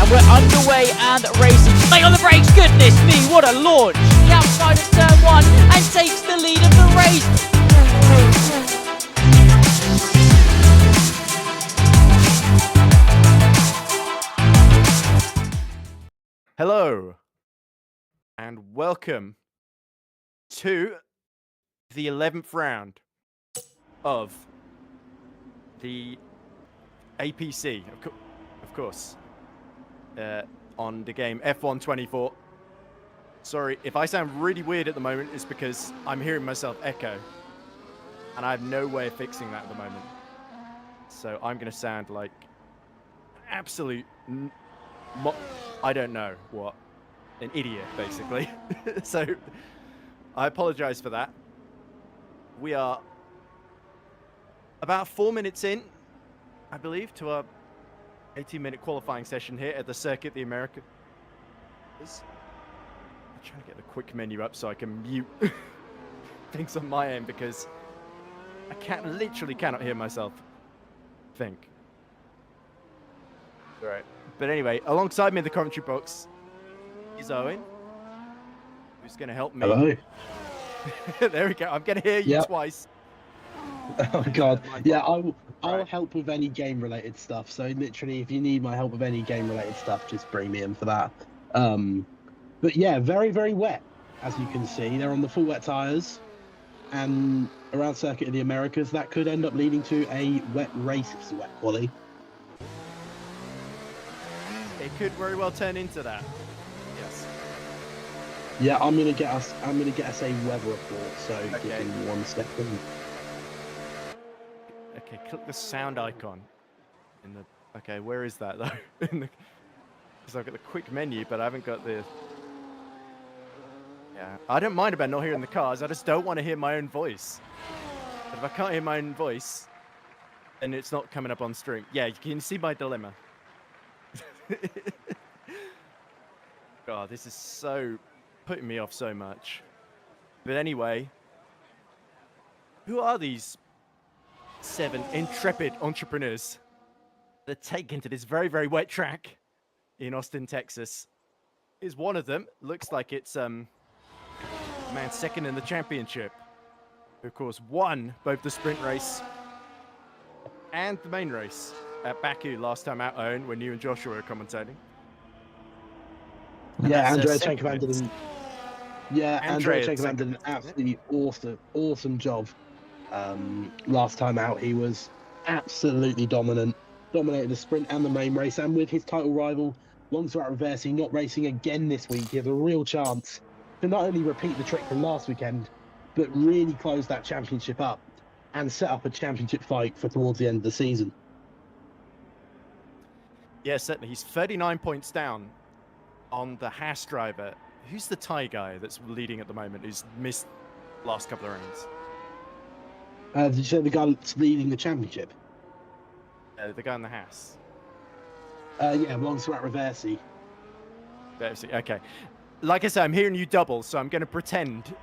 And we're underway and racing. Stay on the brakes, goodness me, what a launch! The outside of turn 1 and takes the lead of the race. Hello, and welcome to the 11th round of the APC, of course, on the game F1 24. Sorry, if I sound really weird at the moment, it's because I'm hearing myself echo, and I have no way of fixing that at the moment. So I'm going to sound like absolute... I don't know what, an idiot, basically. So I apologize for that. We are about 4 minutes in, I believe, to our 18-minute qualifying session here at the Circuit of the Americas. I'm trying to get the quick menu up so I can mute things on my end because I literally cannot hear myself think. All right. But anyway, alongside me in the commentary box is Owen, who's going to help me. Hello. There we go. I'm going to hear you twice. Oh God. Yeah, I'll help with any game-related stuff. So literally, if you need my help with any game-related stuff, just bring me in for that. But yeah, very, very wet, as you can see. They're on the full wet tires, and around Circuit of the Americas, that could end up leading to a wet race if it's a wet quali. It could very well turn into that. Yes. Yeah, I'm gonna get us a weather report. So give me 1 second. Okay, click the sound icon. Okay, where is that though? Because I've got the quick menu, but I haven't got the. Yeah, I don't mind about not hearing the cars. I just don't want to hear my own voice. But if I can't hear my own voice, then it's not coming up on stream. Yeah, you can see my dilemma. God, this is so putting me off so much. But anyway, who are these 7 intrepid entrepreneurs that take into this very, very wet track in Austin, Texas? Is one of them looks like it's man second in the championship, who of course won both the sprint race and the main race at Baku last time out, Owen, when you and Joshua were commentating. Yeah, Andrea Chenkovan did an absolutely awesome job. Last time out, he was absolutely dominated the sprint and the main race, and with his title rival, Montserrat Reversi, not racing again this week, he has a real chance to not only repeat the trick from last weekend, but really close that championship up and set up a championship fight for towards the end of the season. Yeah, certainly. He's 39 points down on the Haas driver. Who's the Thai guy that's leading at the moment, who's missed the last couple of rounds? Did you say the guy that's leading the championship? The guy in the Haas. Yeah, Montserrat Reversi. Okay. Like I said, I'm hearing you double, so I'm going to pretend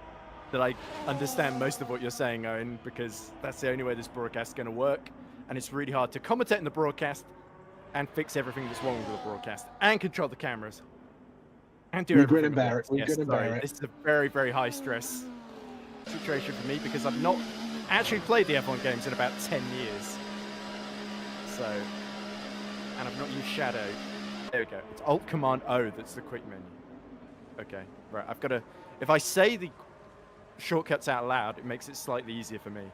that I understand most of what you're saying, Owen, because that's the only way this broadcast is going to work. And it's really hard to commentate in the broadcast and fix everything that's wrong with the broadcast and control the cameras and do everything. We're going to bear it. This is a very, very high stress situation for me because I've not actually played the F1 games in about 10 years. So, and I've not used Shadow. There we go. It's Alt Command O that's the quick menu. Okay, right. I've got to, if I say the shortcuts out loud, it makes it slightly easier for me.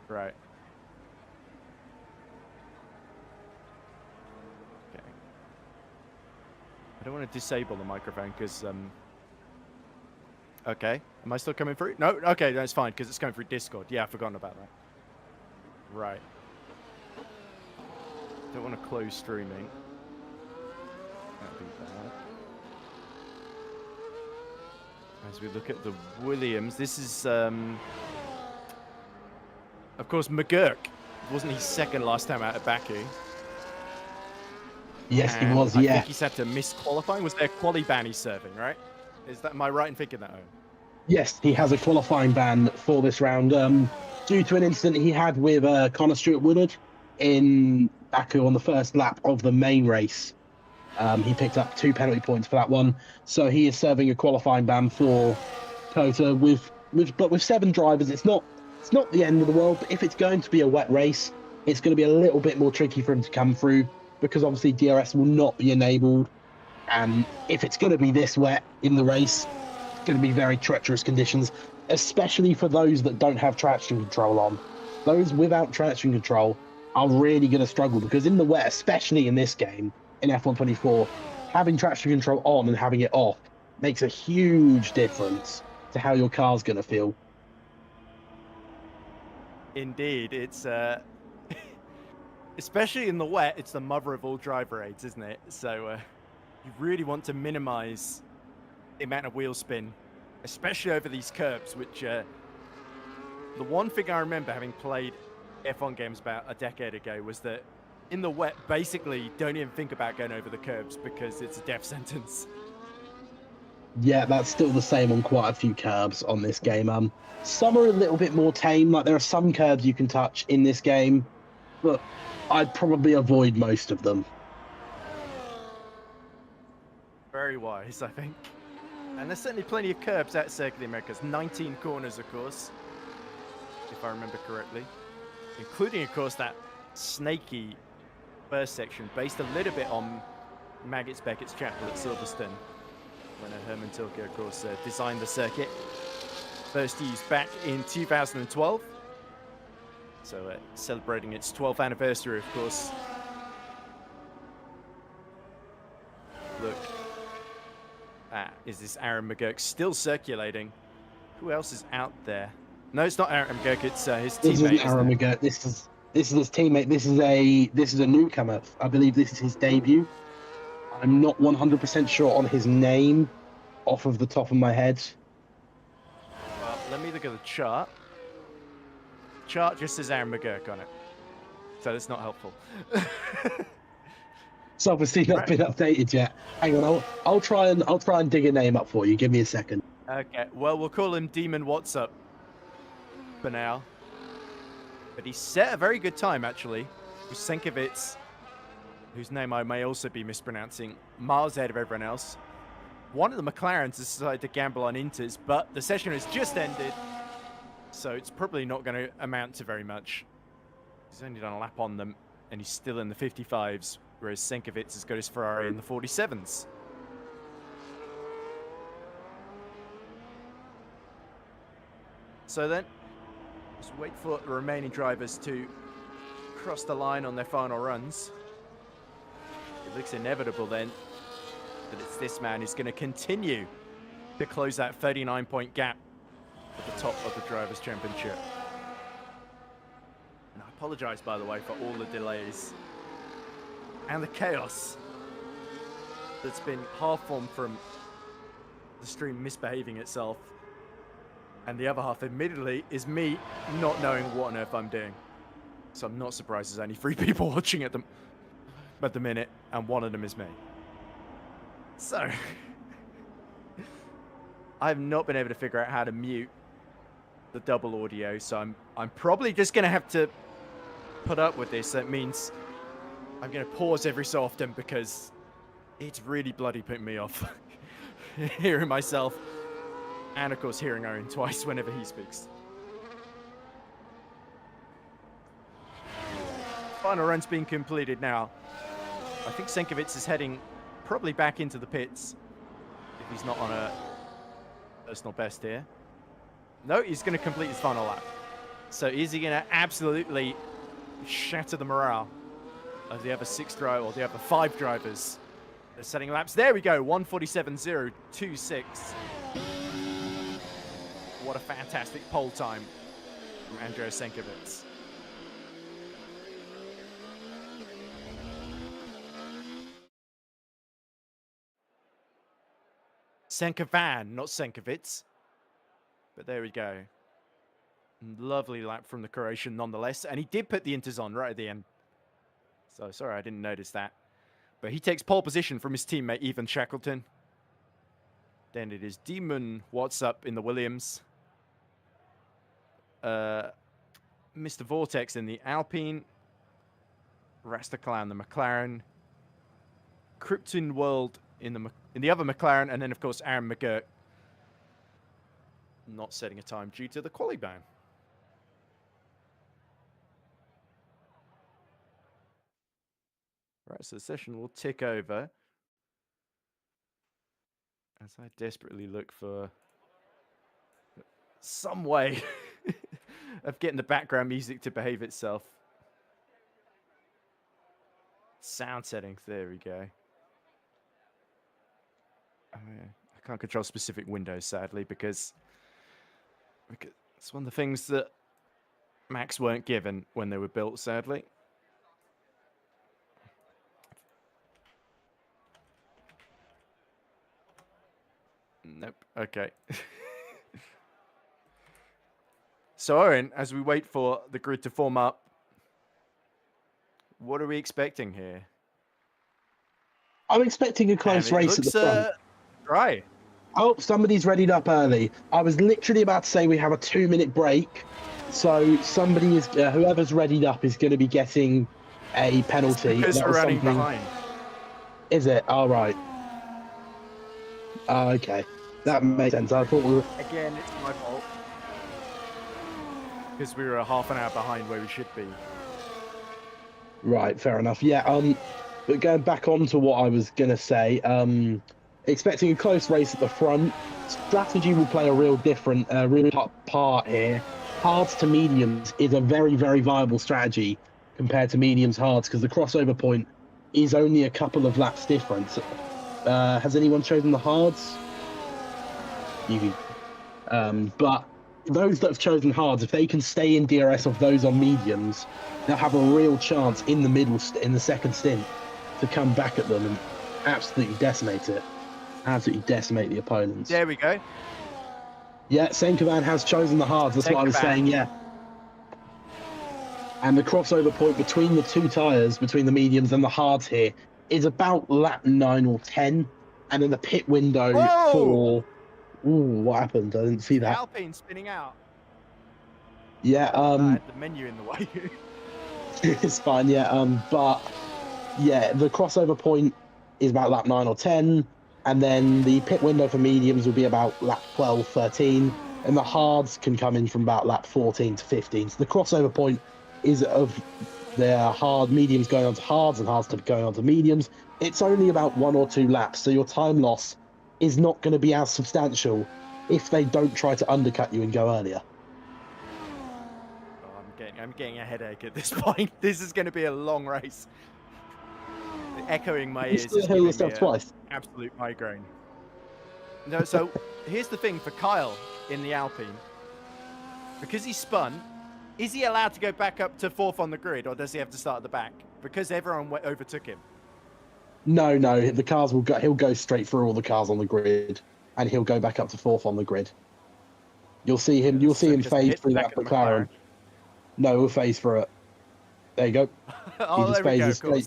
Right. I don't want to disable the microphone because, okay. Am I still coming through? No? Okay, that's fine because it's going through Discord. Yeah, I've forgotten about that. Right. Don't want to close streaming. That'd be bad. As we look at the Williams, this is, of course, McGurk. Wasn't he second last time out at Baku? Yes, he was, I think he's had to miss qualifying. Was there a quali ban he's serving, right? Am I right in thinking that, Owen? Yes, he has a qualifying ban for this round due to an incident he had with Connor Stewart Woodard in Baku on the first lap of the main race. He picked up 2 penalty points for that one, so he is serving a qualifying ban for Kota with 7 drivers. It's not the end of the world, but if it's going to be a wet race, it's going to be a little bit more tricky for him to come through because obviously DRS will not be enabled, and if it's going to be this wet in the race, it's going to be very treacherous conditions, especially for those that don't have traction control on. Those without traction control are really going to struggle because in the wet, especially in this game, in F124, having traction control on and having it off makes a huge difference to how your car's going to feel. Indeed, it's especially in the wet, it's the mother of all driver aids, isn't it? So you really want to minimize the amount of wheel spin, especially over these curbs, which the one thing I remember having played F1 games about a decade ago was that in the wet, basically, don't even think about going over the curbs because it's a death sentence. Yeah, that's still the same on quite a few curbs on this game. Some are a little bit more tame. Like there are some curbs you can touch in this game, but I'd probably avoid most of them. Very wise, I think. And there's certainly plenty of curbs at Circuit of the Americas. 19 corners, of course, if I remember correctly. Including, of course, that snaky first section, based a little bit on Maggotts Beckett's chapel at Silverstone, when Herman Tilke, of course, designed the circuit. First used back in 2012. So celebrating its 12th anniversary, of course. Look. Is this Aaron McGurk still circulating? Who else is out there? No, it's not Aaron McGurk, it's his teammate. This isn't Aaron McGurk. This is his teammate. This is a newcomer. I believe this is his debut. I'm not 100% sure on his name off of the top of my head. Well, let me look at the chart. The chart just says Aaron McGurk on it. So that's not helpful. It's obviously not been updated yet. Hang on, I'll try and dig a name up for you. Give me a second. Okay, well, we'll call him Demon What's Up for now. But he set a very good time, actually, with Senkovic, whose name I may also be mispronouncing, miles ahead of everyone else. One of the McLarens decided to gamble on Inters, but the session has just ended, so it's probably not going to amount to very much. He's only done a lap on them, and he's still in the 55s, whereas Senkovic has got his Ferrari in the 47s. So then, just wait for the remaining drivers to cross the line on their final runs. It looks inevitable then that it's this man who's going to continue to close that 39-point gap at the top of the Drivers' Championship. And I apologize, by the way, for all the delays and the chaos that's been half-formed from the stream misbehaving itself. And the other half, admittedly, is me not knowing what on earth I'm doing. So I'm not surprised there's only 3 people watching at the minute, and one of them is me. So, I've not been able to figure out how to mute the double audio, so I'm probably just going to have to put up with this. That means I'm going to pause every so often because it's really bloody putting me off hearing myself. And of course, hearing Owen twice whenever he speaks. Final run's being completed now. I think Senkovic is heading probably back into the pits if he's not on a personal best here. No, he's going to complete his final lap. So is he going to absolutely shatter the morale of the other 6 drivers, or the other 5 drivers? They're setting laps. There we go, 1:47.026. What a fantastic pole time from Andrea Senkovic. Senkovan, not Senkovic. But there we go. Lovely lap from the Croatian nonetheless. And he did put the Inters on right at the end. So sorry, I didn't notice that. But he takes pole position from his teammate, Ethan Shackleton. Then it is Demon What's Up in the Williams. Mr. Vortex in the Alpine. Clown, the McLaren, Krypton World in the other McLaren, and then of course Aaron McGurk not setting a time due to the quali ban. Right, so the session will tick over as I desperately look for some way of getting the background music to behave itself. Sound settings, there we go. Oh, yeah. I can't control specific windows, sadly, because it's one of the things that Macs weren't given when they were built, sadly. Nope. Okay. So, Owen, as we wait for the grid to form up, what are we expecting here? I'm expecting a close race at the front. Right. Oh, somebody's readied up early. I was literally about to say we have a 2-minute break. So somebody is, whoever's readied up is going to be getting a penalty. Because we're running behind. Is it? All right. Okay. That makes sense. I thought we were... Again, it's my fault. Because we were a half an hour behind where we should be. Right, fair enough. Yeah, but going back on to what I was going to say, expecting a close race at the front. Strategy will play a real part here. Hards to mediums is a very, very viable strategy compared to mediums hards because the crossover point is only a couple of laps difference. Has anyone chosen the hards? But those that have chosen hards, if they can stay in DRS of those on mediums, they'll have a real chance in the middle, in the second stint, to come back at them and absolutely decimate it. Absolutely decimate the opponents. There we go. Yeah, Senkovan has chosen the hards. That's what I was saying, yeah. And the crossover point between the two tyres, between the mediums and the hards here, is about lap 9 or 10. And then the pit window for... Ooh, what happened? I didn't see that. Alpine spinning out. Yeah, the menu in the way. It's fine, yeah. But yeah, the crossover point is about lap 9 or 10, and then the pit window for mediums will be about lap 12, 13, and the hards can come in from about lap 14 to 15. So the crossover point is of their hard mediums going on to hards and hards going on to mediums. It's only about 1 or 2 laps, so your time loss is not going to be as substantial if they don't try to undercut you and go earlier. I'm getting a headache at this point. This is going to be a long race. Echoing my ears is giving me an absolute migraine. No, so here's the thing for Kyle in the Alpine. Because he spun, is he allowed to go back up to 4th on the grid, or does he have to start at the back? Because everyone overtook him. No, the cars will go. He'll go straight through all the cars on the grid, and he'll go back up to 4th on the grid. You'll see him. You'll see him phase through that McLaren. No, he'll phase through it. There you go. Oh, he just there we phases go.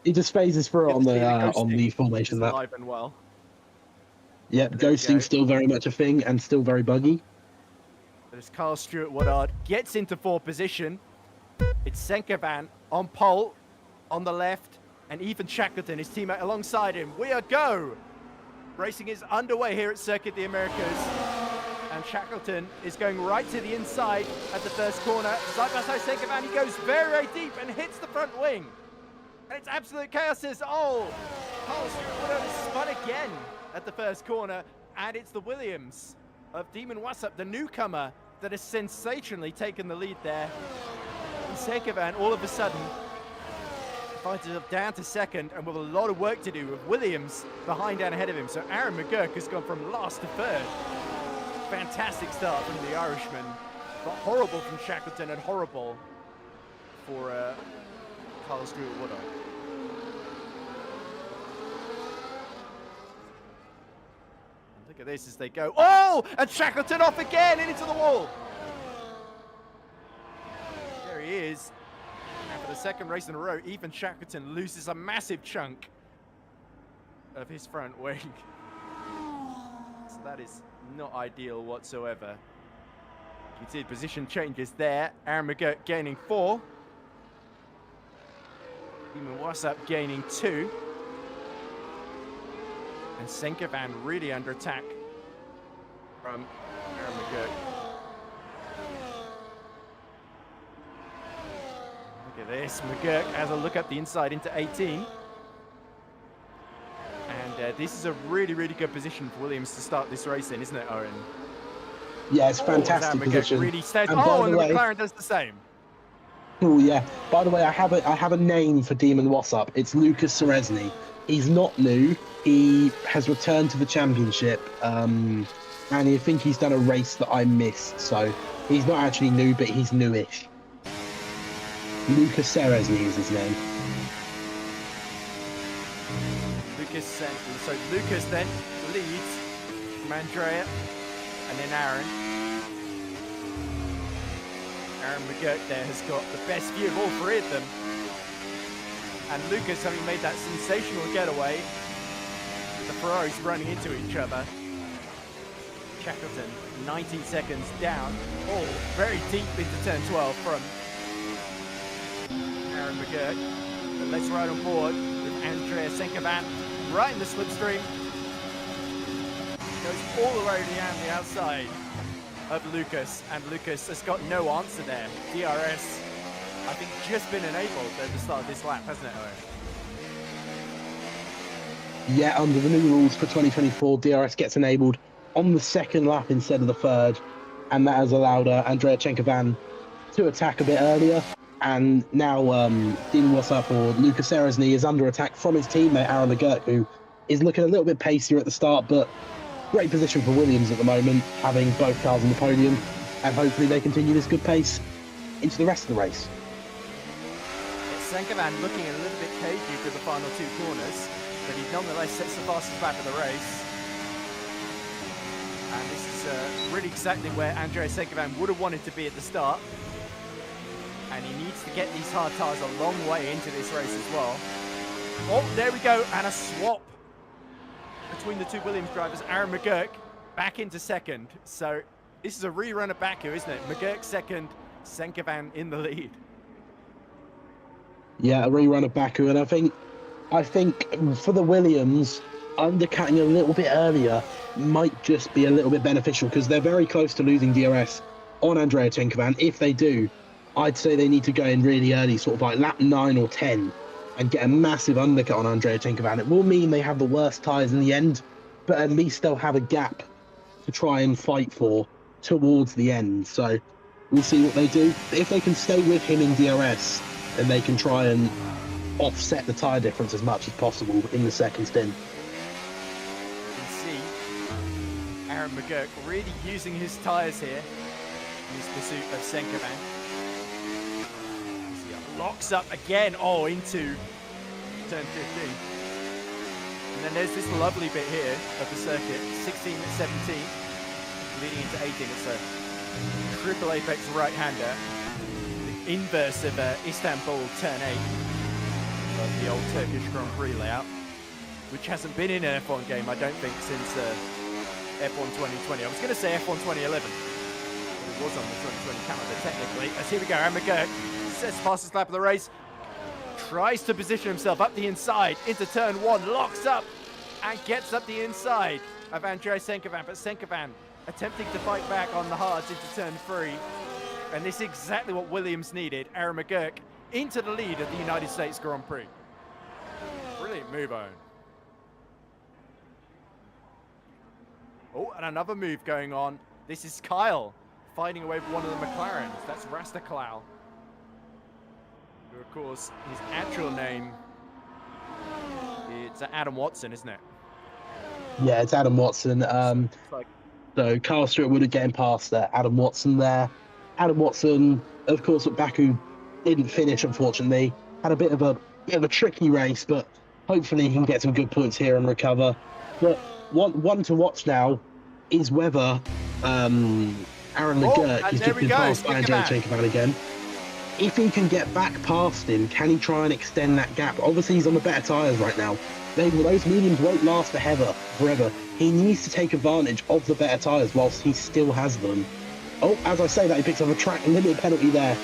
He just phases through it on the formation. That. Alive and well. Yep, ghosting's still very much a thing and still very buggy. As Carl Stewart Woodard gets into 4th position, it's Senkovan on pole, on the left. And Ethan Shackleton, his teammate, alongside him. We are go! Racing is underway here at Circuit the Americas. And Shackleton is going right to the inside at the first corner. Side by side Senkovan, he goes very, very deep and hits the front wing. And it's absolute chaos. Carl Stewart Woodard is spun again at the first corner. And it's the Williams of Demon Wassup, the newcomer, that has sensationally taken the lead there. And Senkovan, all of a sudden, finds himself down to 2nd and with a lot of work to do with Williams behind and ahead of him. So Aaron McGurk has gone from last to 3rd. Fantastic start from the Irishman, but horrible from Shackleton and horrible for Carl Stewart Woodard. Look at this as they go. Oh! And Shackleton off again and into the wall. There he is. And for the 2nd race in a row, Ethan Shackleton loses a massive chunk of his front wing. So that is not ideal whatsoever. You can see the position changes there. Aaron McGurk gaining 4. Demon Wassup gaining 2. And Senkovan really under attack from Aaron McGurk. Look at this. McGurk has a look up the inside into 18. And this is a really, really good position for Williams to start this race in, isn't it, Owen? Yeah, it's fantastic position. Really stays. And And the McLaren does the same. Oh yeah. By the way, I have a name for Demon Wassup. It's Lucas Seresny. He's not new. He has returned to the championship, and I think he's done a race that I missed. So he's not actually new, but he's newish. Lucas Seresny is his name. So Lucas then leads from Andrea, and then Aaron. Aaron McGurk there has got the best view of all 3 of them. And Lucas, having made that sensational getaway, the Ferraris running into each other. Shackleton, 19 seconds down, all very deep into turn 12 from Aaron McGurk. But let's ride on board with Andrea Senkovan right in the slipstream. Goes all the way around the outside of Lucas, and Lucas has got no answer there. DRS, I think, just been enabled at the start of this lap, hasn't it, Owen? Yeah, under the new rules for 2024, DRS gets enabled on the 2nd lap instead of the 3rd, and that has allowed Andrea Chenkovan to attack a bit earlier. And now Demon Wassup, or Lucas Seresny, is under attack from his teammate Aaron McGurk, who is looking a little bit pacier at the start, but great position for Williams at the moment, having both cars on the podium, and hopefully they continue this good pace into the rest of the race. Senkovan looking a little bit cagey for the final 2 corners, but he nonetheless sets the fastest lap of the race. And this is really exactly where Andrea Senkovan would have wanted to be at the start. And he needs to get these hard tyres a long way into this race as well. Oh, there we go, and a swap between the 2 Williams drivers. Aaron McGurk back into 2nd. So this is a rerun of Baku, isn't it? McGurk 2nd, Senkovan in the lead. Yeah, a rerun of Baku, and I think for the Williams, undercutting a little bit earlier might just be a little bit beneficial, because they're very close to losing DRS on Andrea Chenkovan. If they do, I'd say they need to go in really early, sort of like lap 9 or 10, and get a massive undercut on Andrea Chenkovan. It will mean they have the worst tyres in the end, but at least they'll have a gap to try and fight for towards the end. So we'll see what they do. But if they can stay with him in DRS, then they can try and offset the tyre difference as much as possible in the 2nd stint. You can see Aaron McGurk really using his tyres here in his pursuit of Senkovan. Locks up again, into turn 15. And then there's this lovely bit here of the circuit, 16 and 17, leading into 18. It's a triple apex right-hander, the inverse of Istanbul turn 8, of the old Turkish Grand Prix layout, which hasn't been in an F1 game, I don't think, since F1 2020. I was going to say F1 2011, but it was on the 2020 calendar technically. As here we go, Aaron McGurk sets the fastest lap of the race, tries to position himself up the inside into turn 1, locks up and gets up the inside of Andrea Senkovan, but Senkovan attempting to fight back on the hards into turn 3, and this is exactly what Williams needed. Aaron McGurk into the lead of the United States Grand Prix. Brilliant move, Owen. Oh, and another move going on. This is Kyle fighting away with one of the McLarens. That's Rastaklau, who, of course, his actual name, it's Adam Watson, isn't it? Yeah, it's Adam Watson. So Carl Stewart would have getting past Adam Watson there. Adam Watson, of course, at Baku didn't finish, unfortunately. Had a bit of a tricky race, but hopefully he can get some good points here and recover. But one to watch now is whether Aaron McGurk is just been passed by Andrea Chenkovan again. If he can get back past him, can he try and extend that gap? Obviously, he's on the better tyres right now. Those mediums won't last forever. He needs to take advantage of the better tyres whilst he still has them. Oh, as I say that, he picks up a track limit penalty there.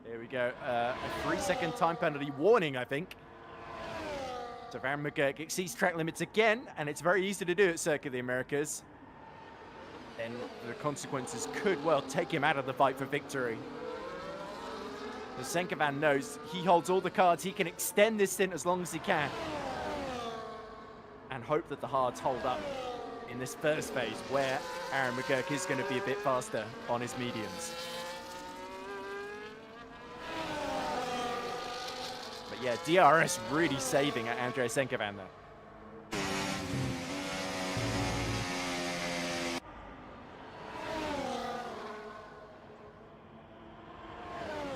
Here we go. a 3-second time penalty warning, I think. So Aaron McGurk exceeds track limits again, and it's very easy to do at Circuit of the Americas. Then the consequences could well take him out of the fight for victory. The Senkovan knows he holds all the cards. He can extend this stint as long as he can. And hope that the hards hold up in this first phase, where Aaron McGurk is going to be a bit faster on his mediums. But yeah, DRS really saving at Andrei Senkovan there.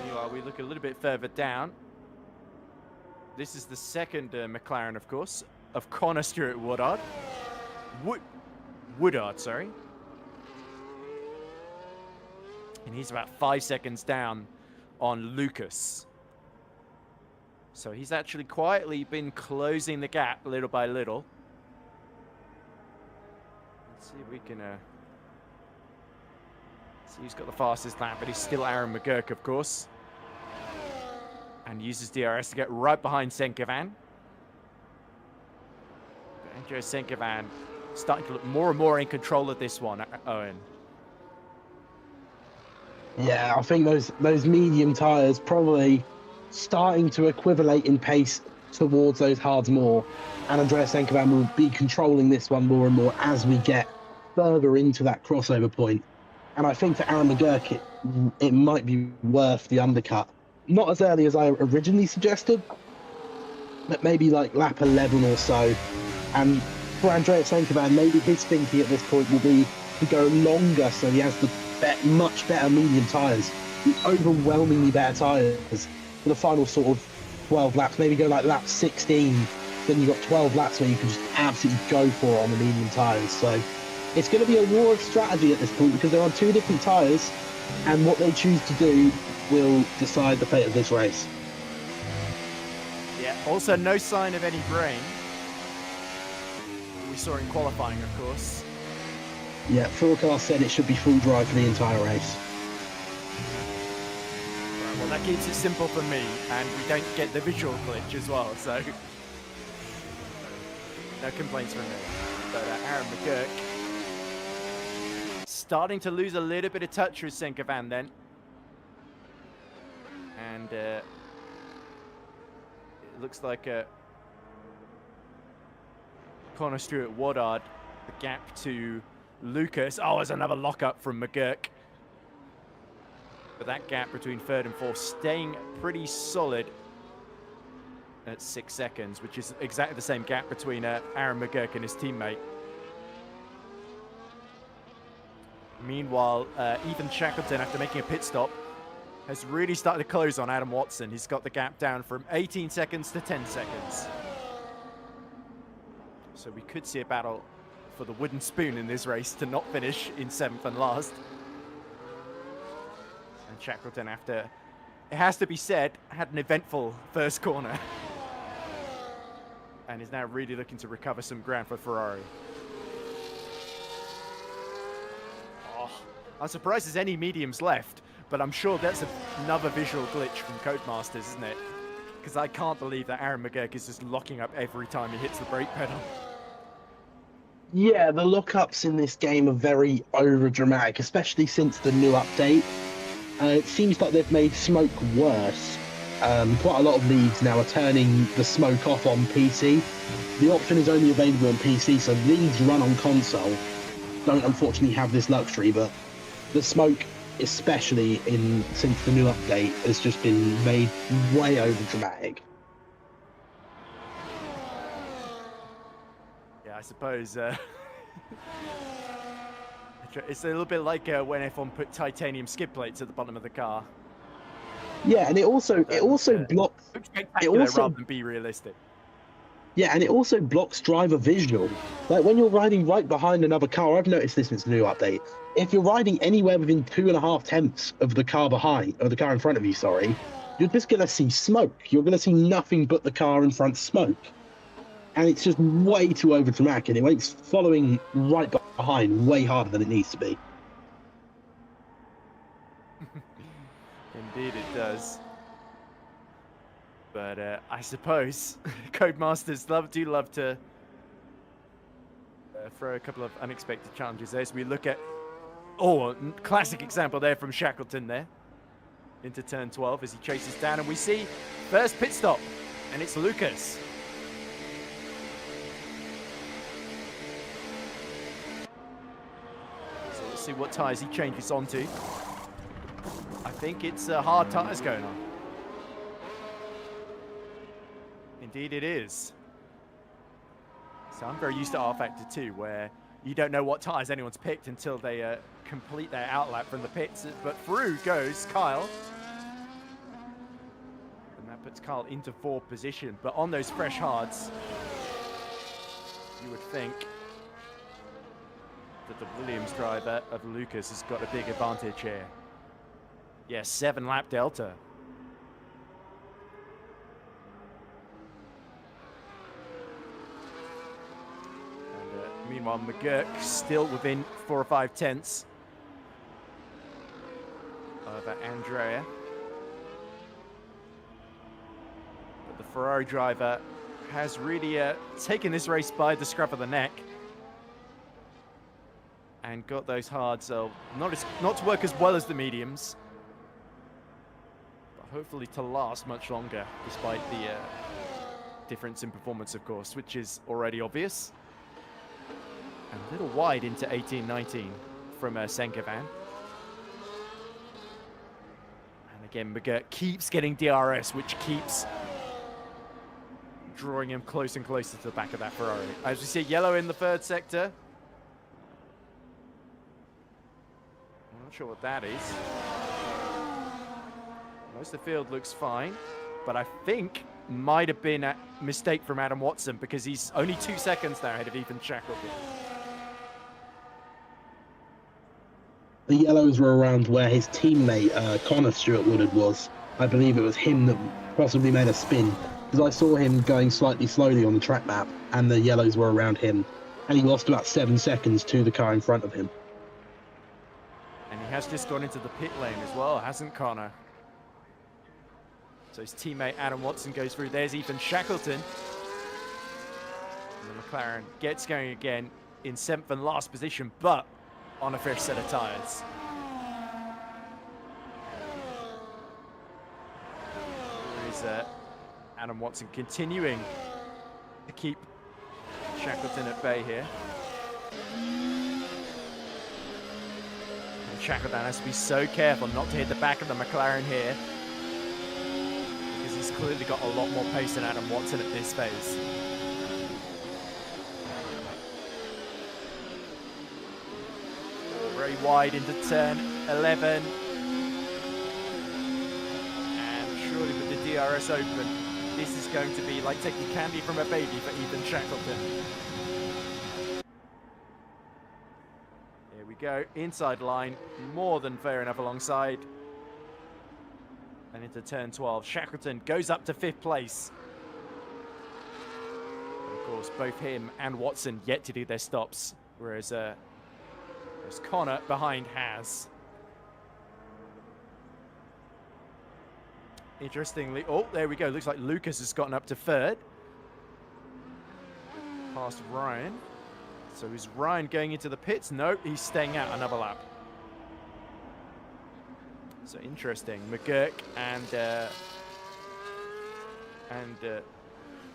Meanwhile, we look a little bit further down. This is the second McLaren, of course, of Connor Stewart Woodard. Woodard, sorry. And he's about 5 seconds down on Lucas. So he's actually quietly been closing the gap little by little. Let's see if we can see who's got the fastest lap, but he's still Aaron McGurk, of course. And uses DRS to get right behind Senkovan. Andrei Senkovan starting to look more and more in control of this one, Owen. Yeah, I think those medium tyres probably starting to equivalate in pace towards those hards more. And Andreas Senkovan will be controlling this one more and more as we get further into that crossover point. And I think for Aaron McGurk, it might be worth the undercut. Not as early as I originally suggested, but maybe like lap 11 or so. And for Andreas Senkovan, maybe his thinking at this point will be to go longer so he has the much better medium tyres, the overwhelmingly better tyres for the final sort of 12 laps. Maybe go like lap 16, then you've got 12 laps where you can just absolutely go for it on the medium tyres. So it's going to be a war of strategy at this point because they're on two different tyres, and what they choose to do will decide the fate of this race. Yeah, also no sign of any rain. We saw in qualifying, of course. Yeah, forecast said it should be full dry for the entire race. Right, well, that keeps it simple for me, and we don't get the visual glitch as well, so no complaints from me. But Aaron McGurk starting to lose a little bit of touch with Senkovan then. And it looks like Connor Stewart Woodard, the gap to Lucas. Oh, there's another lockup from McGurk. But that gap between third and fourth staying pretty solid at 6 seconds, which is exactly the same gap between Aaron McGurk and his teammate. Meanwhile, Ethan Shackleton, after making a pit stop, has really started to close on Adam Watson. He's got the gap down from 18 seconds to 10 seconds. So we could see a battle for the wooden spoon in this race to not finish in 7th and last. And Shackleton, after, it has to be said, had an eventful first corner. And is now really looking to recover some ground for Ferrari. Oh, I'm surprised there's any mediums left, but I'm sure that's another visual glitch from Codemasters, isn't it? Because I can't believe that Aaron McGurk is just locking up every time he hits the brake pedal. Yeah, the lockups in this game are very over-dramatic, especially since the new update. It seems like they've made smoke worse. Quite a lot of leagues now are turning the smoke off on PC. The option is only available on PC, so leagues run on console don't unfortunately have this luxury, but the smoke, especially since the new update, has just been made way over-dramatic. Yeah, I suppose it's a little bit like when F1 put titanium skid plates at the bottom of the car. Yeah, and it also blocks. Rather than be realistic. Yeah, and it also blocks driver visual. Like when you're riding right behind another car, I've noticed this since the new update. If you're riding anywhere within 2.5 tenths of the car behind, or the car in front of you, sorry, you're just gonna see smoke. You're gonna see nothing but the car in front smoke. And it's just way too over dramatic, and it makes following right behind way harder than it needs to be. Indeed it does. But I suppose Codemasters do love to throw a couple of unexpected challenges there. So we look at, classic example there from Shackleton there into turn 12 as he chases down, and we see first pit stop, and it's Lucas. So let's see what tyres he changes onto. I think it's hard tyres going on. Indeed it is. So I'm very used to R Factor 2, where you don't know what tyres anyone's picked until they complete their outlap from the pits. But through goes Kyle. And that puts Kyle into 4th position. But on those fresh hards, you would think that the Williams driver of Lucas has got a big advantage here. Yes, 7-lap delta. Meanwhile, McGurk still within 4 or 5 tenths over Andrea. But the Ferrari driver has really taken this race by the scruff of the neck and got those hards not to work as well as the mediums, but hopefully to last much longer, despite the difference in performance, of course, which is already obvious. A little wide into 18-19 from Senkovan. And again, McGurk keeps getting DRS, which keeps drawing him close and closer to the back of that Ferrari. As we see yellow in the 3rd sector. I'm not sure what that is. Most of the field looks fine, but I think might have been a mistake from Adam Watson, because he's only 2 seconds now ahead of Ethan Shackleton. The yellows were around where his teammate Connor Stewart Woodard was. I believe it was him that possibly made a spin, because I saw him going slightly slowly on the track map, and the yellows were around him, and he lost about 7 seconds to the car in front of him. And he has just gone into the pit lane as well, hasn't Connor? So his teammate Adam Watson goes through. There's Ethan Shackleton. And the McLaren gets going again in 7th and last position, but on a fresh set of tyres. There is Adam Watson continuing to keep Shackleton at bay here. And Shackleton has to be so careful not to hit the back of the McLaren here, because he's clearly got a lot more pace than Adam Watson at this phase. Very wide into turn 11. And surely with the DRS open, this is going to be like taking candy from a baby for Ethan Shackleton. Here we go, inside line, more than fair enough alongside. And into turn 12, Shackleton goes up to 5th place. And of course, both him and Watson yet to do their stops, whereas there's Connor behind has. Interestingly, oh, there we go. Looks like Lucas has gotten up to 3rd. Past Ryan. So is Ryan going into the pits? No, he's staying out another lap. So interesting. McGurk and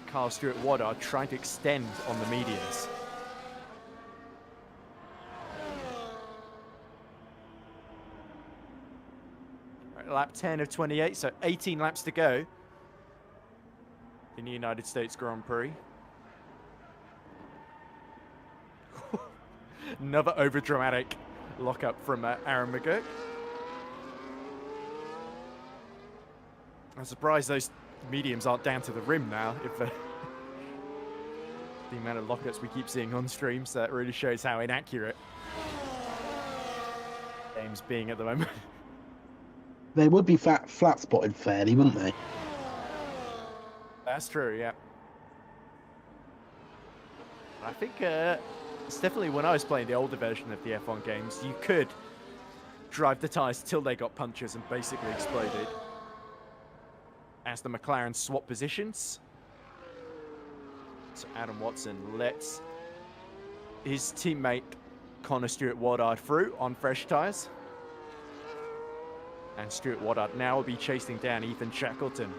Carl Stewart Watt are trying to extend on the medians. Lap 10 of 28, so 18 laps to go in the United States Grand Prix. Another overdramatic lockup from Aaron McGurk. I'm surprised those mediums aren't down to the rim now, if the amount of lockups we keep seeing on streams. That really shows how inaccurate games being at the moment. They would be flat spotted fairly, wouldn't they? That's true, yeah. I think it's definitely when I was playing the older version of the F1 games, you could drive the tyres till they got punctures and basically exploded. as the McLaren swap positions. So Adam Watson lets his teammate Connor Stewart Woodard through on fresh tyres. And Stewart Woodard now will be chasing down Ethan Shackleton.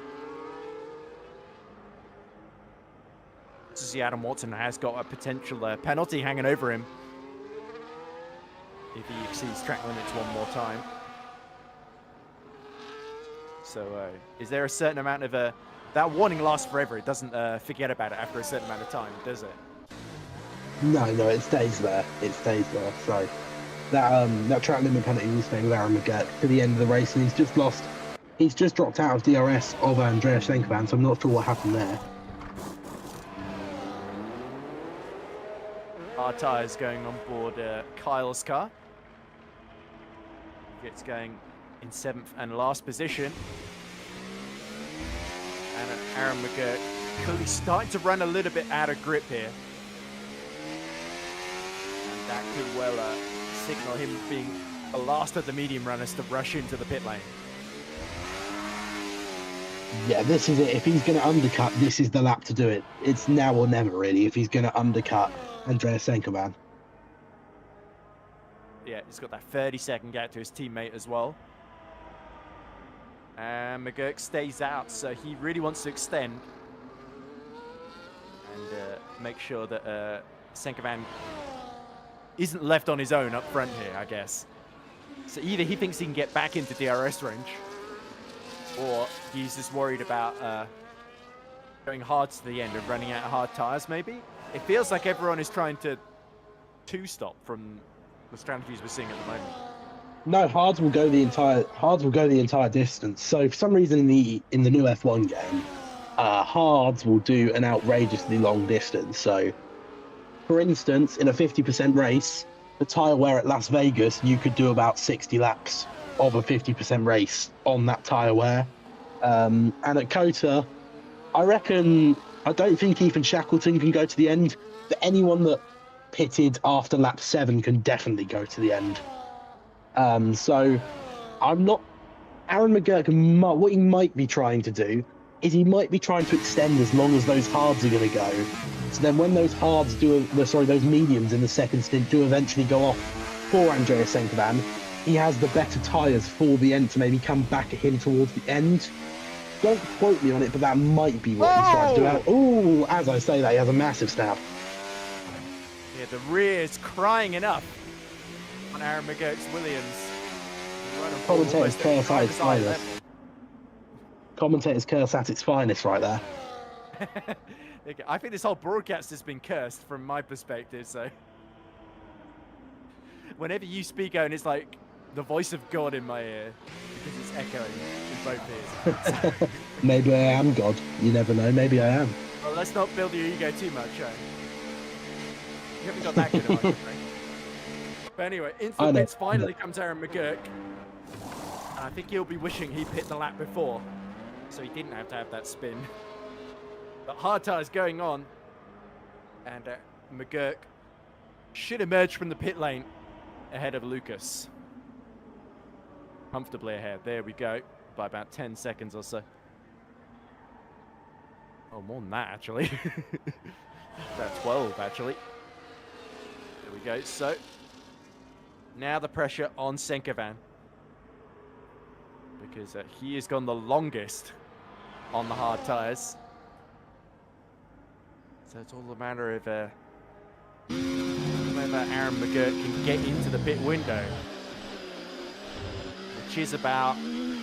To see Adam Watson has got a potential penalty hanging over him if he exceeds track limits one more time. So is there a certain amount of that warning lasts forever? It doesn't forget about it after a certain amount of time, does it? No, it stays there. It stays there. So that track limit penalty will stay with Aaron McGurk to the end of the race, and he's just dropped out of DRS of Andreas Schenkervan, so I'm not sure what happened there. Our tyres going on board Kyle's car. Gets going in 7th and last position. And Aaron McGurk clearly starting to run a little bit out of grip here. And that could well signal him being the last of the medium runners to rush into the pit lane. Yeah, this is it. If he's going to undercut, this is the lap to do it. It's now or never, really, if he's going to undercut Andreas Schenkervan. Yeah, he's got that 30-second gap to his teammate as well. And McGurk stays out, so he really wants to extend and make sure that Schenkervan isn't left on his own up front here, I guess. So either he thinks he can get back into DRS range, or he's just worried about going hard to the end and running out of hard tyres, maybe. It feels like everyone is trying to two-stop from the strategies we're seeing at the moment. No, hards will go the entire distance. So for some reason in the new F1 game, hards will do an outrageously long distance. So, for instance, in a 50% race, the tyre wear at Las Vegas, you could do about 60 laps of a 50% race on that tyre wear. And at COTA, I don't think Ethan Shackleton can go to the end, but anyone that pitted after lap 7 can definitely go to the end. So I'm not... Aaron McGurk, what he might be trying to do is he might be trying to extend as long as those hards are going to go. So then when those those mediums in the second stint do eventually go off for Andreas Schenkervan, he has the better tyres for the end to maybe come back at him towards the end. Don't quote me on it, but that might be what he's trying to do. Oh, as I say that, he has a massive snap. Yeah, the rear is crying enough on Aaron McGurk's Williams. Commentator's curse at its finest. Commentator's curse at its finest right there. I think this whole broadcast has been cursed from my perspective, so... Whenever you speak, Owen, it's like the voice of God in my ear, because it's echoing in both ears. Maybe I am God. You never know. Maybe I am. Well, let's not build your ego too much, Owen. You haven't got that good a microphone. But anyway, into the pits finally comes Aaron McGurk. And I think he'll be wishing he pit the lap before, so he didn't have to have that spin. But hard tyres going on, and McGurk should emerge from the pit lane ahead of Lucas. Comfortably ahead. There we go, by about 10 seconds or so. Oh, more than that, actually. About 12, actually. There we go. So, now the pressure on Schenkervan, because he has gone the longest on the hard tyres. So it's all a matter of whether Aaron McGurk can get into the pit window, which is about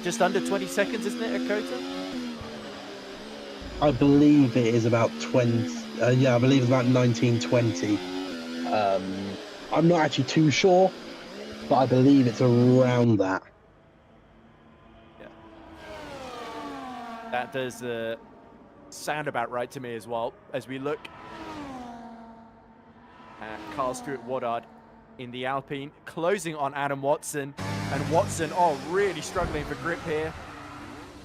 just under 20 seconds, isn't it, at COTA? I believe it is about 20. Yeah, I believe it's about 1920. I'm not actually too sure, but I believe it's around that. Yeah. That does sound about right to me as well, as we look at Carl Stewart Woodard in the Alpine, closing on Adam Watson. And Watson, oh, really struggling for grip here.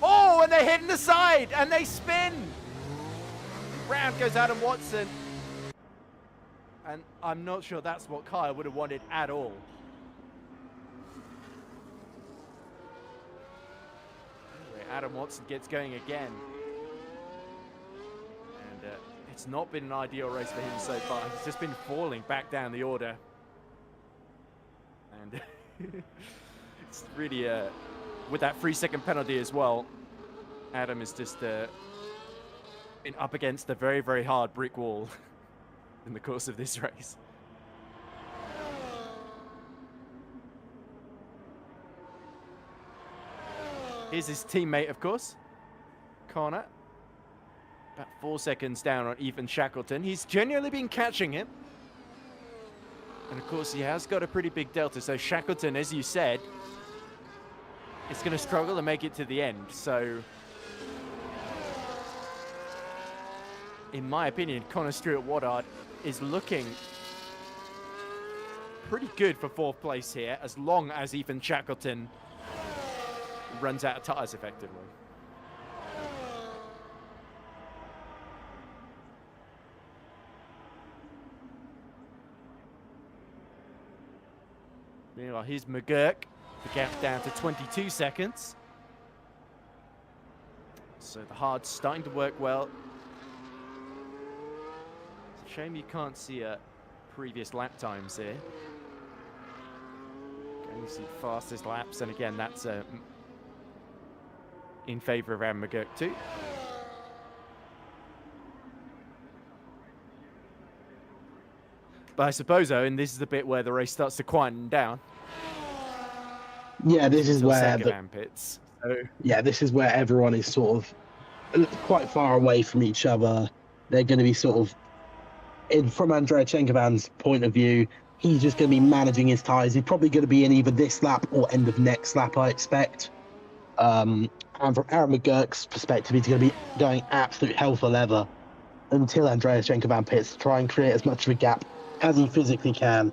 Oh, and they're hitting the side, and they spin. Round goes Adam Watson. And I'm not sure that's what Kyle would have wanted at all. Adam Watson gets going again. And it's not been an ideal race for him so far. He's just been falling back down the order. And it's really, with that 3-second penalty as well, Adam is just been up against a very, very hard brick wall in the course of this race. Here's his teammate, of course, Connor. About 4 seconds down on Ethan Shackleton. He's genuinely been catching him. And of course, he has got a pretty big delta. So Shackleton, as you said, is going to struggle to make it to the end. So, in my opinion, Connor Stewart-Woodard is looking pretty good for 4th place here, as long as Ethan Shackleton runs out of tyres effectively. Meanwhile, here's McGurk. The gap down to 22 seconds. So the hard's starting to work well. It's a shame you can't see previous lap times here. Can you see fastest laps? And again, that's in favour of Aaron McGurk too. But I suppose, Owen, this is the bit where the race starts to quieten down. Yeah, this is where pits. So. Yeah, this is where everyone is sort of quite far away from each other. They're going to be sort of, from Andrea Chenkovan's point of view, he's just going to be managing his tyres. He's probably going to be in either this lap or end of next lap, I expect. And from Aaron McGurk's perspective, he's going to be going absolute hell for leather until Andrea Chenkovan pits to try and create as much of a gap as he physically can.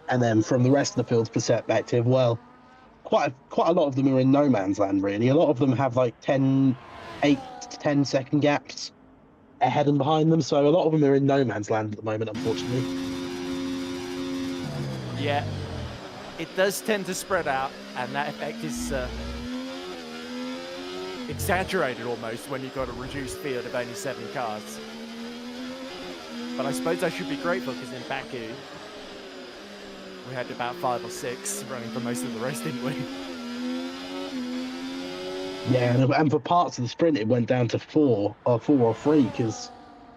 And then from the rest of the field's perspective, well, quite a lot of them are in no man's land, really. A lot of them have like 8 to 10 second gaps ahead and behind them, so a lot of them are in no man's land at the moment, unfortunately. Yeah, it does tend to spread out, and that effect is exaggerated almost when you've got a reduced field of only 7 cars. But I suppose I should be grateful, because in Baku we had about 5 or 6 running for most of the race, didn't we? Yeah, and for parts of the sprint it went down to 4 or 3, because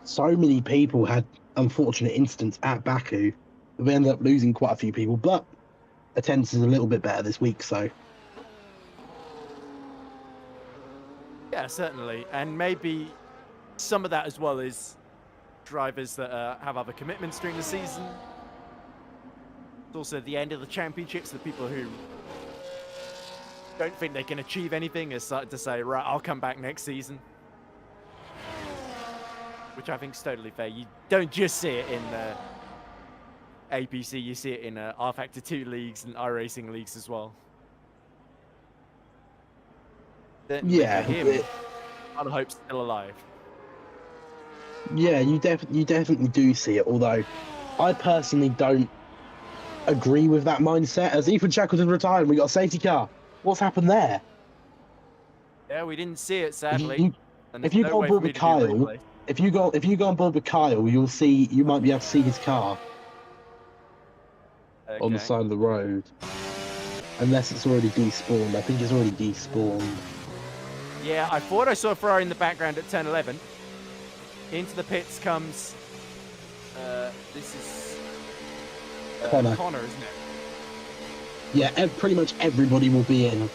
so many people had unfortunate incidents at Baku. We ended up losing quite a few people, but attendance is a little bit better this week, so. Yeah, certainly. And maybe some of that as well is drivers that have other commitments during the season. It's also the end of the championships. The people who don't think they can achieve anything are starting to say, right, I'll come back next season. Which I think is totally fair. You don't just see it in APC, you see it in R-Factor 2 leagues and iRacing leagues as well. Yeah, for him, our hope's still alive. Yeah, you definitely do see it, although I personally don't agree with that mindset. As Ethan Shackleton retired, we got a safety car. What's happened there? Yeah, we didn't see it, sadly. If you go on board with Kyle, if you go on board with Kyle, you might be able to see his car on the side of the road, unless it's already despawned. I think it's already despawned. Yeah, I thought I saw a Ferrari in the background at turn 11. Into the pits comes, this is Connor, isn't it? Yeah, pretty much everybody will be in.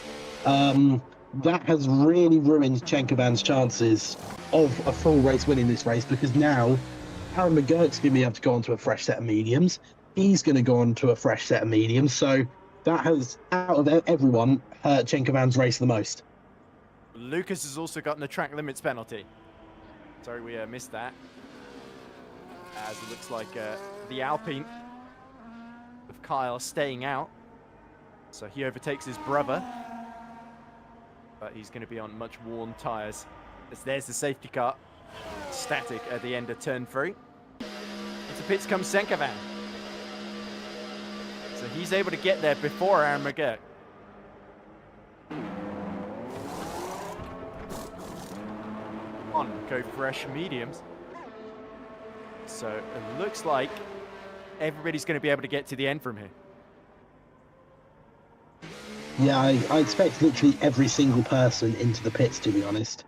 That has really ruined Chenkovan's chances of a full race winning this race, because now Aaron McGurk's going to be able to go onto a fresh set of mediums. He's going to go onto a fresh set of mediums. So that has, out of everyone, hurt Chenkovan's race the most. Lucas has also gotten the track limits penalty. Sorry, we missed that. As it looks like the Alpine with Kyle staying out. So he overtakes his brother. But he's going to be on much worn tyres. As there's the safety car, static at the end of turn 3. Into pits comes Senkovan. So he's able to get there before Aaron McGurk. on, go fresh mediums. So it looks like everybody's going to be able to get to the end from here. Yeah, I expect literally every single person into the pits, to be honest.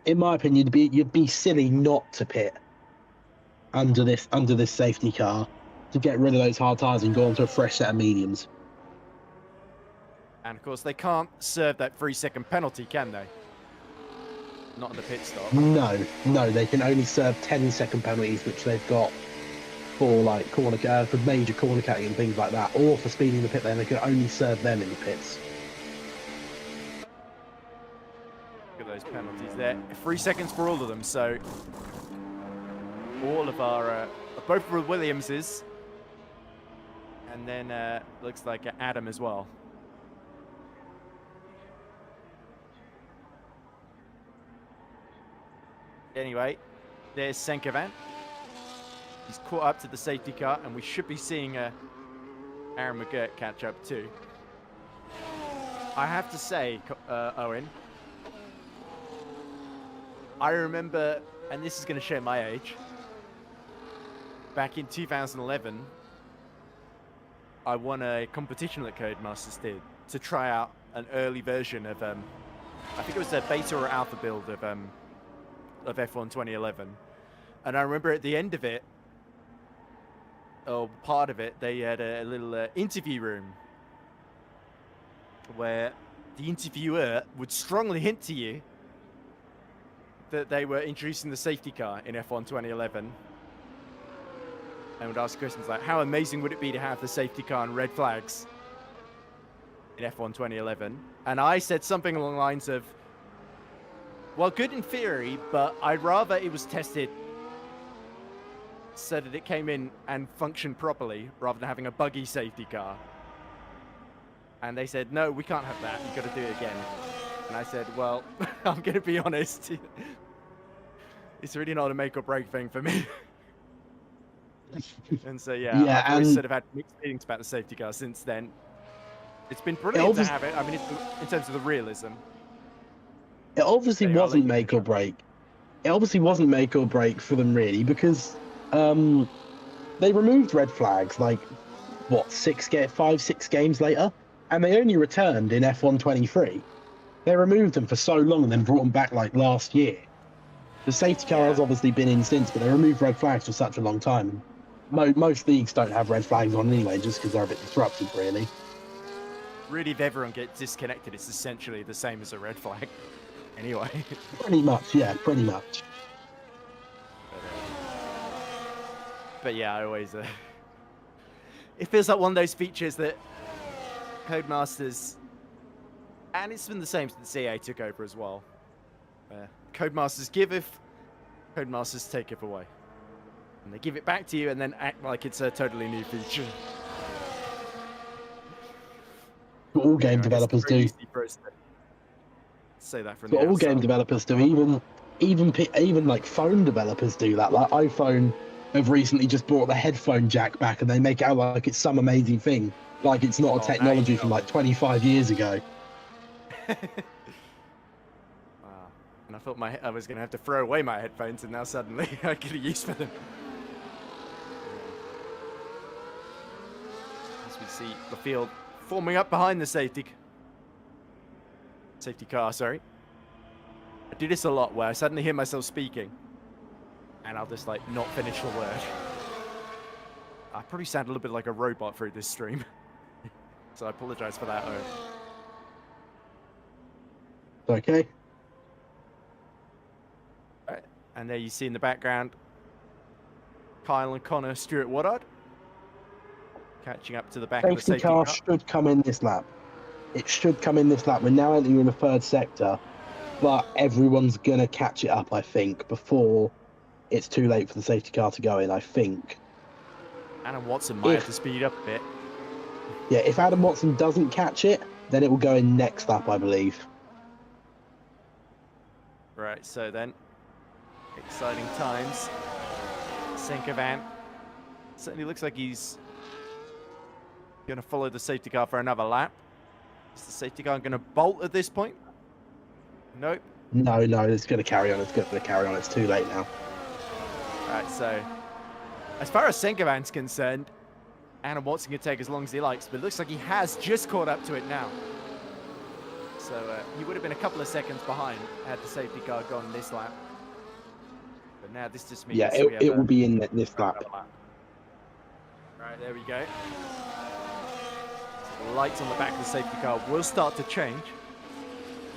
In my opinion, you'd be silly not to pit under this safety car to get rid of those hard tyres and go onto a fresh set of mediums. And of course, they can't serve that 3-second penalty, can they? Not in the pit stop. No, they can only serve 10-second penalties, which they've got for like for major corner cutting and things like that, or for speeding the pit lane. They can only serve them in the pits. Look at those penalties there. 3 seconds for all of them. So all of our both for Williamses, and then looks like Adam as well. Anyway, there's Senkovan. He's caught up to the safety car, and we should be seeing Aaron McGirt catch up too. I have to say, Owen, I remember, and this is going to show my age, back in 2011, I won a competition that Codemasters did to try out an early version of, I think it was a beta or alpha build of F1 2011. And I remember at the end of it, or part of it, they had a little interview room where the interviewer would strongly hint to you that they were introducing the safety car in F1 2011 and would ask questions like, how amazing would it be to have the safety car and red flags in F1 2011? And I said something along the lines of, well, good in theory, but I'd rather it was tested so that it came in and functioned properly rather than having a buggy safety car. And they said, no, we can't have that. You've got to do it again. And I said, well, I'm going to be honest. It's really not a make or break thing for me. And so, yeah, I've always sort of had mixed feelings about the safety car since then. It's been brilliant to have it. I mean, in terms of the realism. It obviously wasn't make or break. It obviously wasn't make or break for them, really, because they removed red flags like, what, 6 games later? And they only returned in F1 23. They removed them for so long and then brought them back like last year. The safety car has obviously been in since, but they removed red flags for such a long time. Most leagues don't have red flags on anyway, just because they're a bit disruptive, really. Really, if everyone gets disconnected, it's essentially the same as a red flag. Anyway. Pretty much, yeah, pretty much. But yeah, I always... it feels like one of those features that Codemasters... And it's been the same since CA took over as well. Codemasters giveth, Codemasters taketh away. And they give it back to you and then act like it's a totally new feature. What all game developers do. Say that from what all game developers do. Even like phone developers do that. Like iPhone have recently just brought the headphone jack back, and they make it out like it's some amazing thing, like it's not a technology from like 25 years ago. Wow. And I thought I was going to have to throw away my headphones, and now suddenly I get a use for them. As we see the field forming up behind the safety car, sorry. I do this a lot where I suddenly hear myself speaking and I'll just like not finish the word. I probably sound a little bit like a robot through this stream. So I apologize for that, Owen. Okay. Right. And there you see in the background Kyle and Connor Stewart Woodard catching up to the back of the safety car. Should come in this lap. It should come in this lap. We're now entering the third sector, but everyone's going to catch it up, I think, before it's too late for the safety car to go in, I think. Adam Watson might have to speed up a bit. Yeah, if Adam Watson doesn't catch it, then it will go in next lap, I believe. Right, so then, exciting times. Senkovan certainly looks like he's going to follow the safety car for another lap. Is the safety car going to bolt at this point? Nope. No, it's going to carry on. It's going to carry on. It's too late now. Right, so as far as Senkovan's concerned, Adam Watson can take as long as he likes, but it looks like he has just caught up to it now. So he would have been a couple of seconds behind had the safety car gone this lap. But now this just means it will be in this lap. Right, there we go. So the lights on the back of the safety car will start to change.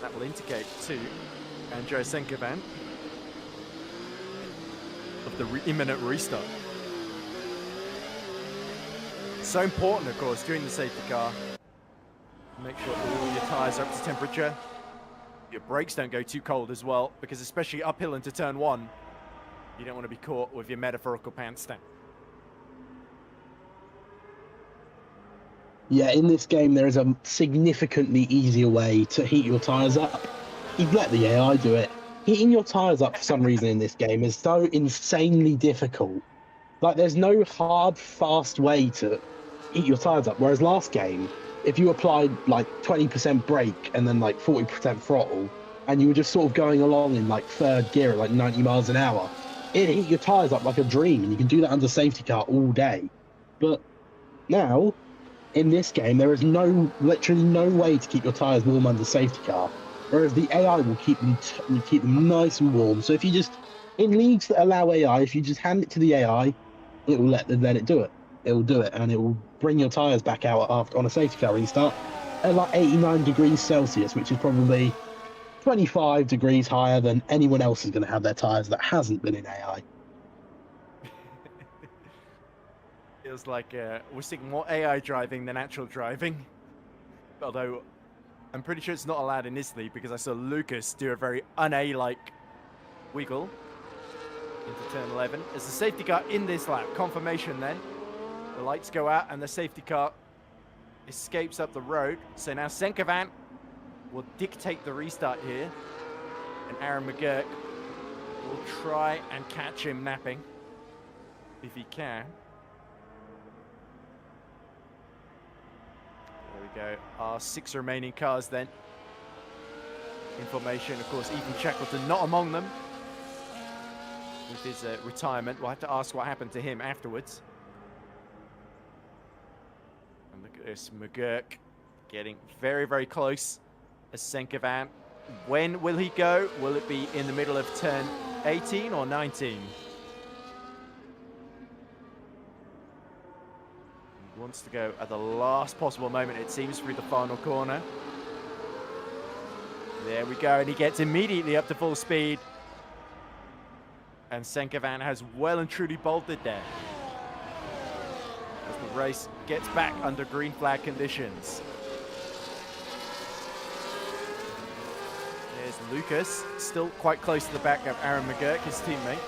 That will indicate to Andrea Senkovan of the imminent restart. So important, of course, during the safety car. Make sure all your tyres are up to temperature. Your brakes don't go too cold as well, because especially uphill into turn 1, you don't want to be caught with your metaphorical pants down. Yeah, in this game, there is a significantly easier way to heat your tyres up. You've let the AI do it. Heating your tyres up for some reason in this game is so insanely difficult. Like, there's no hard, fast way to heat your tyres up. Whereas last game, if you applied like 20% brake and then like 40% throttle, and you were just sort of going along in like third gear at like 90 miles an hour, it'd heat your tyres up like a dream, and you can do that under safety car all day. But now, in this game, there is literally no way to keep your tyres warm under safety car, whereas the AI will keep them nice and warm. So if you just, in leagues that allow AI, if you just hand it to the AI, it will let it do it. It will do it, and it will bring your tyres back out on a safety car restart at like 89 degrees Celsius, which is probably 25 degrees higher than anyone else is going to have their tyres that hasn't been in AI. Feels like we're seeing more AI driving than actual driving. Although, I'm pretty sure it's not allowed in this league, because I saw Lucas do a very un-A-like wiggle into turn 11. As the safety car in this lap, confirmation then. The lights go out and the safety car escapes up the road. So now Senkovan will dictate the restart here. And Aaron McGurk will try and catch him napping, if he can. There we go. Our 6 remaining cars then. In formation, of course, Ethan Shackleton not among them. With his retirement, we'll have to ask what happened to him afterwards. And look at this, McGurk getting very, very close as Senkovan. When will he go? Will it be in the middle of turn 18 or 19? He wants to go at the last possible moment, it seems, through the final corner. There we go, and he gets immediately up to full speed. And Senkovan has well and truly bolted there, as the race gets back under green flag conditions. There's Lucas, still quite close to the back of Aaron McGurk, his teammate.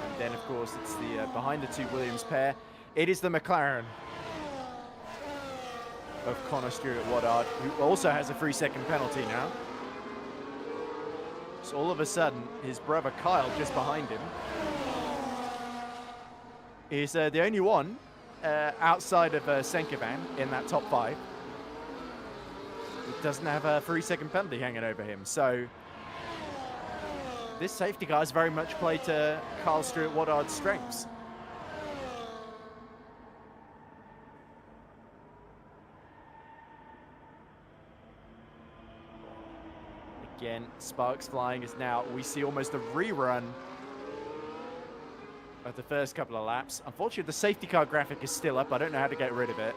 And then, of course, it's the behind the two Williams pair. It is the McLaren of Connor Stewart-Woodard, who also has a 3-second penalty now. So all of a sudden, his brother Kyle, just behind him, is the only one outside of Senkovan in that top 5 who doesn't have a 3-second penalty hanging over him. So this safety car has very much played to Kyle Stewart-Woodard's strengths. Again, sparks flying as now we see almost a rerun of the first couple of laps. Unfortunately, the safety car graphic is still up. I don't know how to get rid of it.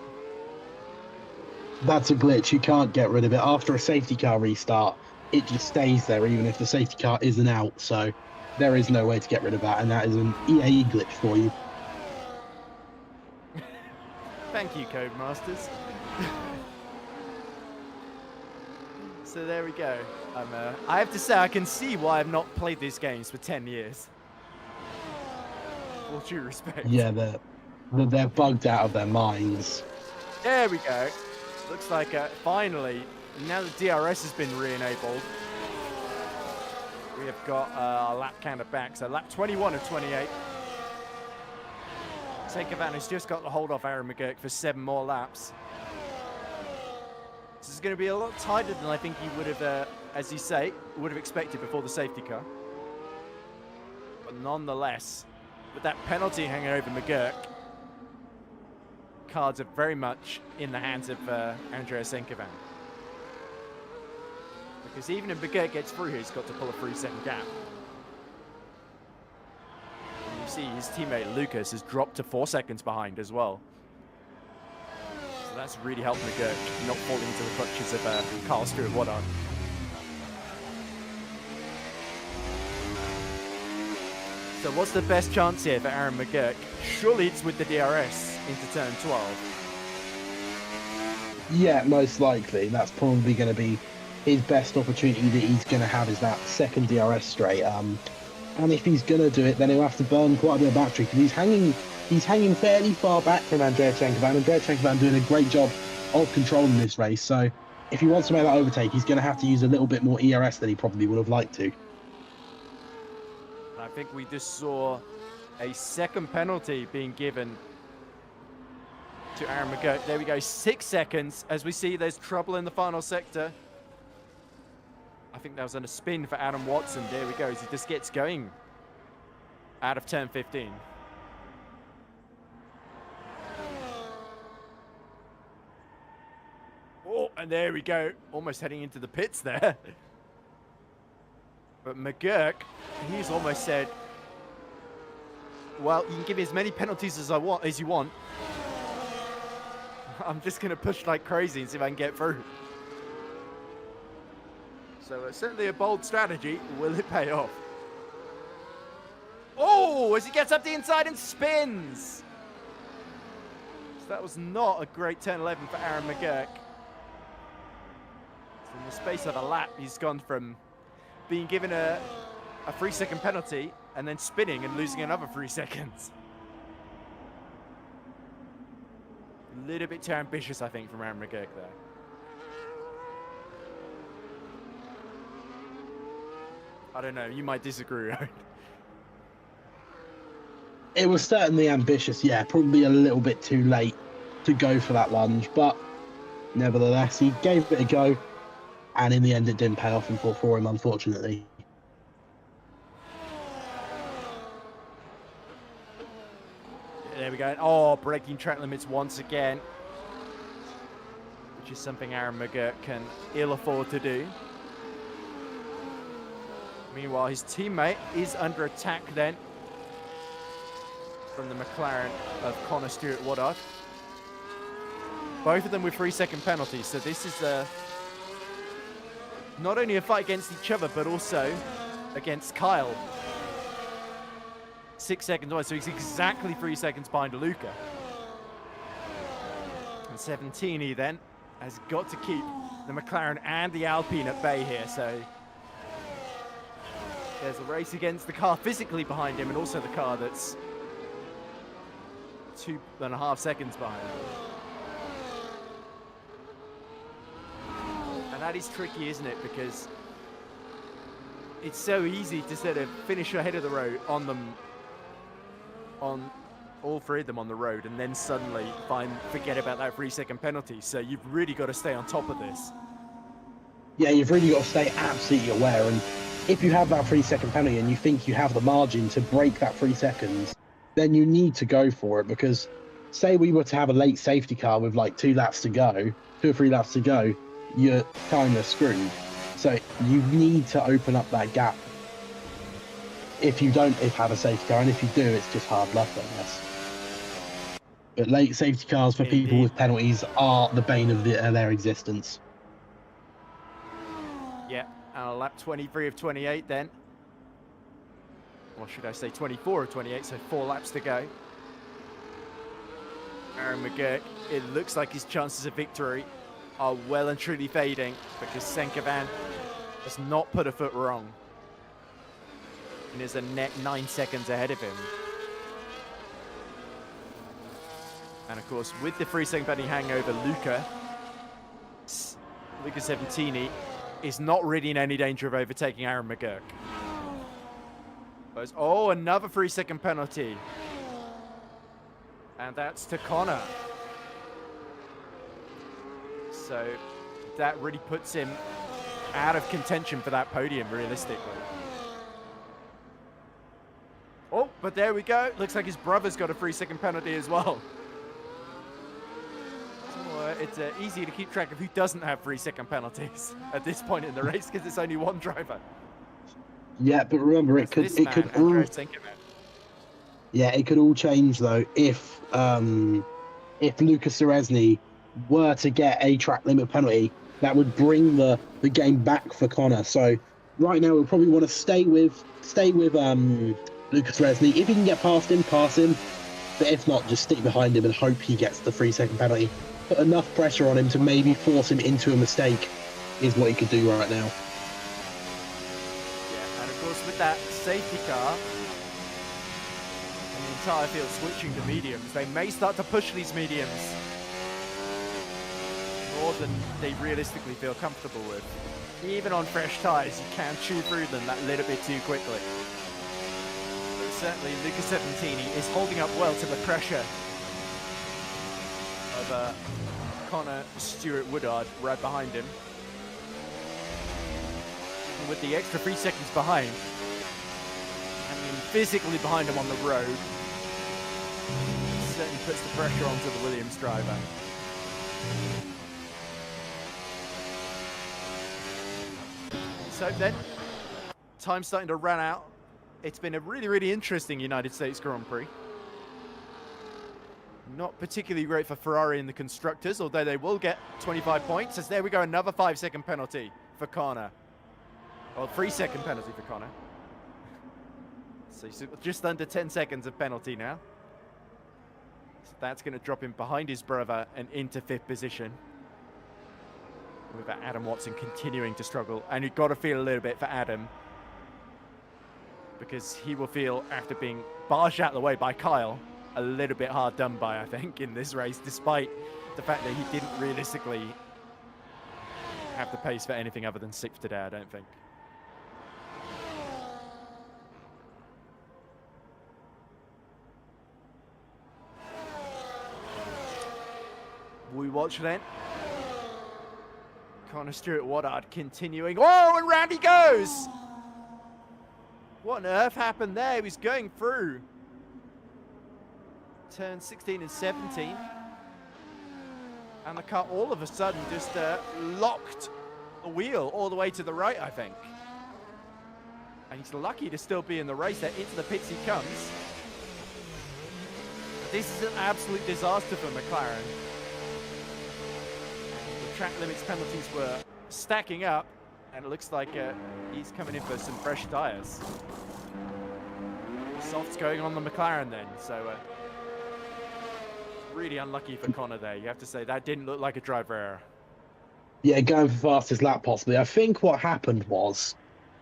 That's a glitch. You can't get rid of it. After a safety car restart, it just stays there even if the safety car isn't out. So there is no way to get rid of that, and that is an EAE glitch for you. Thank you, Codemasters. So there we go. I have to say, I can see why I've not played these games for 10 years. All due respect. Yeah, they're bugged out of their minds. There we go. Looks like finally, now that DRS has been re-enabled, we have got a lap counter back. So lap 21 of 28. Senkovan has just got the hold off Aaron McGurk for 7 more laps. is going to be a lot tighter than I think you would have, as you say, would have expected before the safety car. But nonetheless, with that penalty hanging over McGurk, cards are very much in the hands of Andrea Senkovan. Because even if McGurk gets through here, he's got to pull a 3-second gap. And you see his teammate Lucas has dropped to 4 seconds behind as well. So that's really helped McGurk not falling into the clutches of Carl Stewart-Woodard. So what's the best chance here for Aaron McGurk? Surely it's with the DRS into turn 12. Yeah, most likely. That's probably going to be his best opportunity that he's going to have, is that second DRS straight. And if he's going to do it, then he'll have to burn quite a bit of battery, because he's hanging fairly far back from Andrea Senkovan. Andrea Senkovan doing a great job of controlling this race. So if he wants to make that overtake, he's going to have to use a little bit more ERS than he probably would have liked to. I think we just saw a second penalty being given to Aaron McGurk. There we go, 6 seconds. As we see, there's trouble in the final sector. I think that was on a spin for Adam Watson. There we go, as he just gets going out of turn 15. Oh, and there we go, almost heading into the pits there. But McGurk, he's almost said, well, you can give me as many penalties as you want. I'm just going to push like crazy and see if I can get through. So it's certainly a bold strategy. Will it pay off? Oh, as he gets up the inside and spins. So that was not a great turn 11 for Aaron McGurk. So in the space of a lap, he's gone from being given a 3-second penalty and then spinning and losing another 3 seconds. A little bit too ambitious, I think, from Aaron McGurk there. I don't know, you might disagree, right? It was certainly ambitious, yeah, probably a little bit too late to go for that lunge, but nevertheless, he gave it a go, and in the end it didn't pay off for him, unfortunately. There we go. Oh, breaking track limits once again, which is something Aaron McGurk can ill afford to do. Meanwhile, his teammate is under attack then from the McLaren of Connor Stewart-Woodard. Both of them with 3-second penalties, so this is not only a fight against each other, but also against Kyle. 6 seconds away, so he's exactly 3 seconds behind Luca. And 17 then has got to keep the McLaren and the Alpine at bay here, so there's a race against the car physically behind him and also the car that's 2.5 seconds behind him. And that is tricky, isn't it? Because it's so easy to sort of finish ahead of the road on them, on all three of them on the road, and then suddenly forget about that 3-second penalty. So you've really got to stay on top of this. Yeah, you've really got to stay absolutely aware, and if you have that 3-second penalty and you think you have the margin to break that 3 seconds, then you need to go for it, because say we were to have a late safety car with like 2 or 3 laps to go, you're kind of screwed. So you need to open up that gap if you don't have a safety car, and if you do, it's just hard luck, I guess. But late safety cars for people with penalties are the bane of their existence. Yeah, and lap 23 of 28 then. Or should I say 24 of 28, so 4 laps to go. Aaron McGurk, it looks like his chances of victory are well and truly fading, because Senkovan has not put a foot wrong and is a net 9 seconds ahead of him. And of course, with the 3-second penalty hangover, Luca Seventeen is not really in any danger of overtaking Aaron McGurk. Oh, another 3-second penalty. And that's to Connor. So that really puts him out of contention for that podium, realistically. Oh, but there we go. Looks like his brother's got a 3-second penalty as well. So, it's easy to keep track of who doesn't have 3-second penalties at this point in the race because it's only one driver. Yeah, but remember, it could all. Yeah, it could all change though if Lucas Zaresny were to get a track limit penalty. That would bring the game back for Connor. So right now we'll probably want to stay with Lucas Zaresny. If he can get past him, pass him. But if not, just stick behind him and hope he gets the 3-second penalty. Put enough pressure on him to maybe force him into a mistake is what he could do right now. Yeah, and of course with that safety car and the entire field switching to mediums, they may start to push these mediums more than they realistically feel comfortable with. Even on fresh tyres, you can chew through them that little bit too quickly. But certainly Luca Seventini is holding up well to the pressure of Connor Stewart Woodard right behind him. And with the extra 3 seconds behind, I mean physically behind him on the road, certainly puts the pressure onto the Williams driver. So then, time's starting to run out. It's been a really, really interesting United States Grand Prix. Not particularly great for Ferrari in the constructors, although they will get 25 points. As there we go, another 5-second penalty for Connor. Well, 3-second penalty for Connor. So just under 10 seconds of penalty now. So that's going to drop him behind his brother and into 5th position. With Adam Watson continuing to struggle, and you've got to feel a little bit for Adam because he will feel, after being barged out of the way by Kyle, a little bit hard done by, I think, in this race, despite the fact that he didn't realistically have the pace for anything other than 6th today, I don't think. We watch then. Connor Stewart Woodard continuing. Oh, and round he goes! What on earth happened there? He was going through turn 16 and 17. And the car all of a sudden just locked the wheel all the way to the right, I think. And he's lucky to still be in the race there. Into the pits he comes. This is an absolute disaster for McLaren. Track limits penalties were stacking up, and it looks like he's coming in for some fresh tyres. Soft's going on the McLaren then, so really unlucky for Connor there. You have to say that didn't look like a driver error. Yeah, going for fastest lap possibly. I think what happened was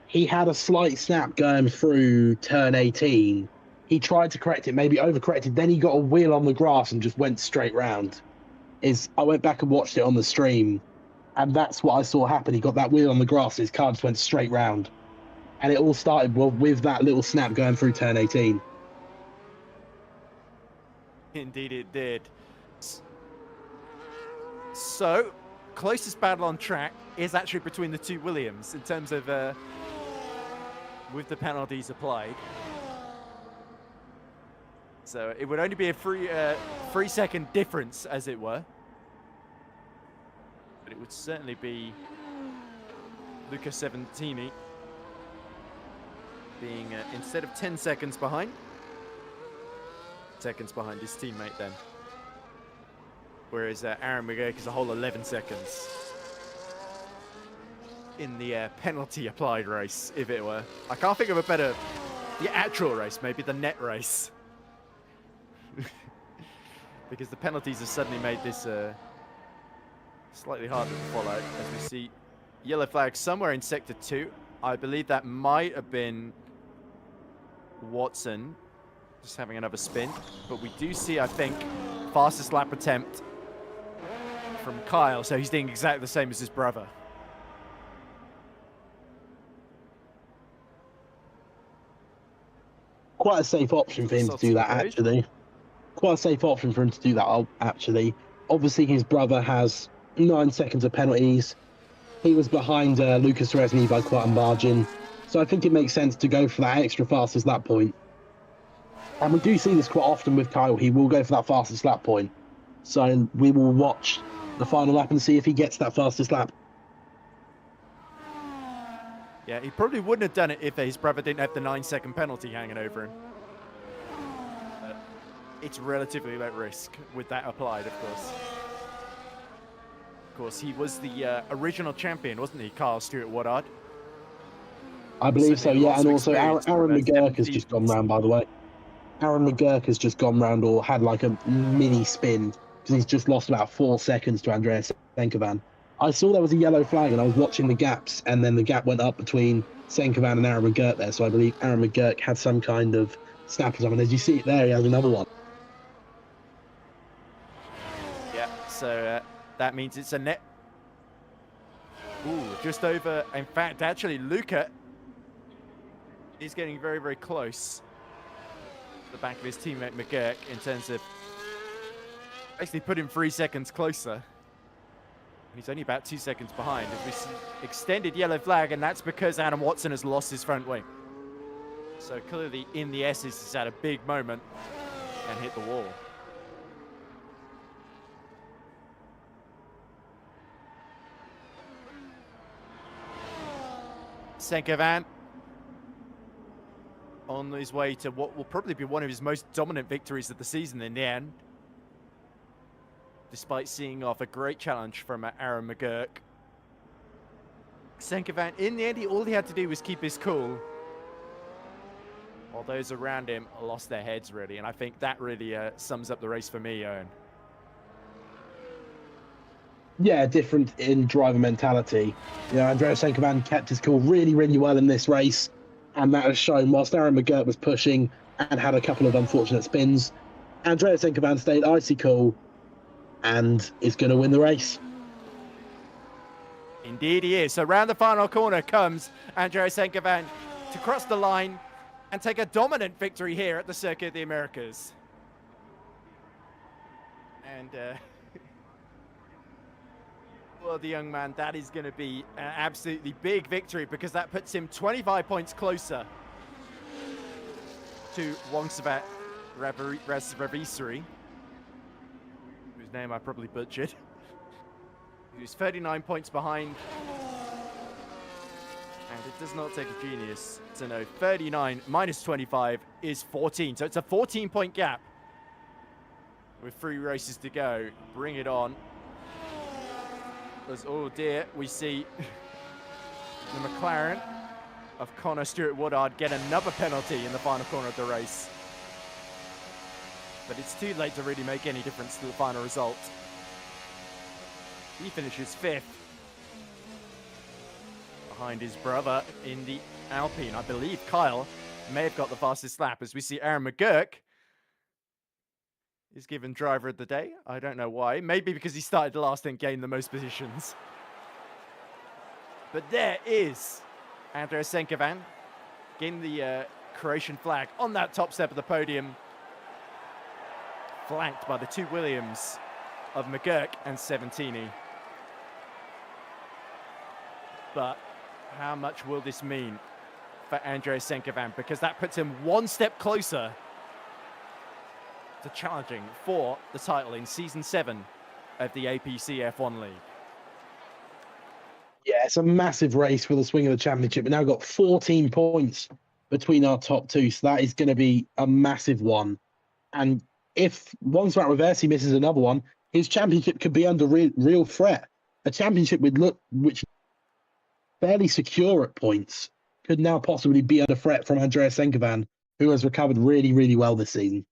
he had a slight snap going through turn 18. He tried to correct it, maybe overcorrected, then he got a wheel on the grass and just went straight round. I went back and watched it on the stream, and that's what I saw happen. He got that wheel on the grass, his car just went straight round. And it all started with that little snap going through turn 18. Indeed it did. So, closest battle on track is actually between the two Williams in terms of with the penalties applied. So it would only be a 3-second difference, as it were. But it would certainly be Luca Seventini being, instead of 10 seconds behind, seconds behind his teammate then. Whereas Aaron McGurk is a whole 11 seconds in the penalty applied race, if it were. I can't think of a better, the actual race, maybe the net race. Because the penalties have suddenly made this slightly harder to follow, as we see yellow flag somewhere in sector 2. I believe that might have been Watson just having another spin, but we do see, I think, fastest lap attempt from Kyle, so he's doing exactly the same as his brother. Quite a safe option for him to do that, actually. Quite a safe option for him to do that, actually. Obviously, his brother has 9 seconds of penalties. He was behind Lucas Resny by quite a margin. So I think it makes sense to go for that extra fastest lap point. And we do see this quite often with Kyle. He will go for that fastest lap point. So we will watch the final lap and see if he gets that fastest lap. Yeah, he probably wouldn't have done it if his brother didn't have the 9-second penalty hanging over him. It's relatively low risk with that applied, of course. Of course, he was the original champion, wasn't he, Kyle Stewart Woodard? I believe so, yeah. And also Aaron experience for McGurk about has 7 just gone seasons. round, by the way. Aaron McGurk has just gone round or had like a mini spin because he's just lost about 4 seconds to Andreas Senkovan. I saw there was a yellow flag and I was watching the gaps, and then the gap went up between Senkovan and Aaron McGurk there. So I believe Aaron McGurk had some kind of snap or something. As you see it there, he has another one. Yeah, so that means it's a net. Ooh, just over. In fact, actually, Luca is getting very, very close to the back of his teammate McGurk in terms of basically put him 3 seconds closer. And he's only about 2 seconds behind as we see extended yellow flag, and that's because Adam Watson has lost his front wing. So clearly in the S's he's had a big moment and hit the wall. Senkovan on his way to what will probably be one of his most dominant victories of the season in the end, despite seeing off a great challenge from Aaron McGurk. Senkovan, in the end, all he had to do was keep his cool, while those around him lost their heads, really. And I think that really sums up the race for me, Owen. Yeah, different in driver mentality. You know, Andreas Senkovan kept his cool really, really well in this race, and that has shown whilst Aaron McGurk was pushing and had a couple of unfortunate spins, Andreas Senkovan stayed icy cool and is going to win the race. Indeed he is. So round the final corner comes Andreas Senkovan to cross the line and take a dominant victory here at the Circuit of the Americas. And well, the young man, that is going to be an absolutely big victory, because that puts him 25 points closer to Wongsavat Ravisri, whose name I probably butchered, who's 39 points behind. And it does not take a genius to know 39 minus 25 is 14. So it's a 14-point gap with 3 races to go. Bring it on. As, oh dear, we see the McLaren of Connor Stewart Woodard get another penalty in the final corner of the race. But it's too late to really make any difference to the final result. He finishes 5th behind his brother in the Alpine. I believe Kyle may have got the fastest lap, as we see Aaron McGurk is given driver of the day. I don't know why. Maybe because he started last and gained the most positions. But there is Andreas Senkovan getting the Croatian flag on that top step of the podium, flanked by the 2 Williams of McGurk and Seventini. But how much will this mean for Andreas Senkovan? Because that puts him 1 step closer to challenging for the title in Season 7 of the APC F1 League. Yeah, it's a massive race for the swing of the championship. We've now got 14 points between our top 2, so that is going to be a massive one. And if Wongsavat Ravisri misses another one, his championship could be under real threat. A championship which fairly secure at points could now possibly be under threat from Andreas Senkovan, who has recovered really, really well this season.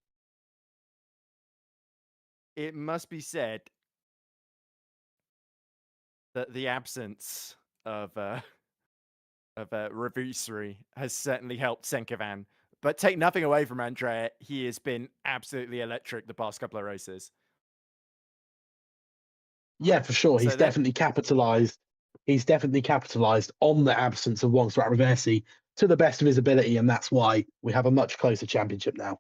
It must be said that the absence of Ravisri has certainly helped Senkovan. But take nothing away from Andrea, he has been absolutely electric the past couple of races. Yeah, for sure. So He's definitely capitalised. He's definitely capitalised on the absence of Wongsavat Ravisri to the best of his ability, and that's why we have a much closer championship now.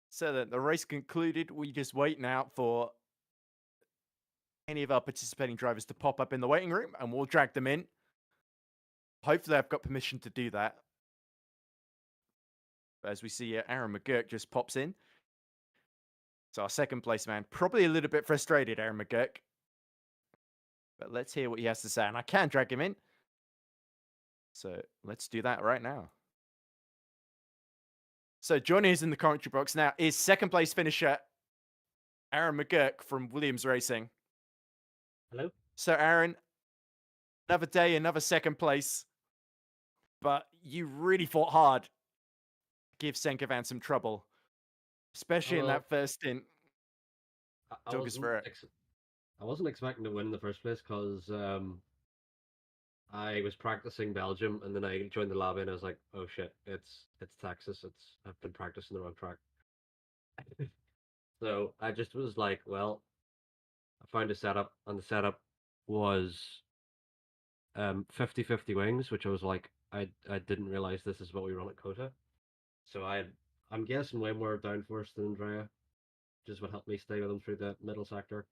So that the race concluded, we just wait now for any of our participating drivers to pop up in the waiting room, and we'll drag them in. Hopefully, I've got permission to do that. But as we see, Aaron McGurk just pops in. So our second place man, probably a little bit frustrated, Aaron McGurk. But let's hear what he has to say. And I can drag him in. So let's do that right now. So joining us in the commentary box now is second place finisher Aaron McGurk from Williams Racing. Hello. So Aaron, another day, another second place. But you really fought hard to give Senkovan some trouble. Especially in that first stint. Talk us through it. I wasn't expecting to win in the first place because I was practicing Belgium, and then I joined the lobby, and I was like, "Oh shit, it's Texas. I've been practicing the wrong track." So I just was like, "Well," I found a setup, and the setup was 50-50 wings, which I was like, I didn't realize this is what we run at Kota. So I'm guessing way more downforce than Andrea, which is what helped me stay with him through the middle sector.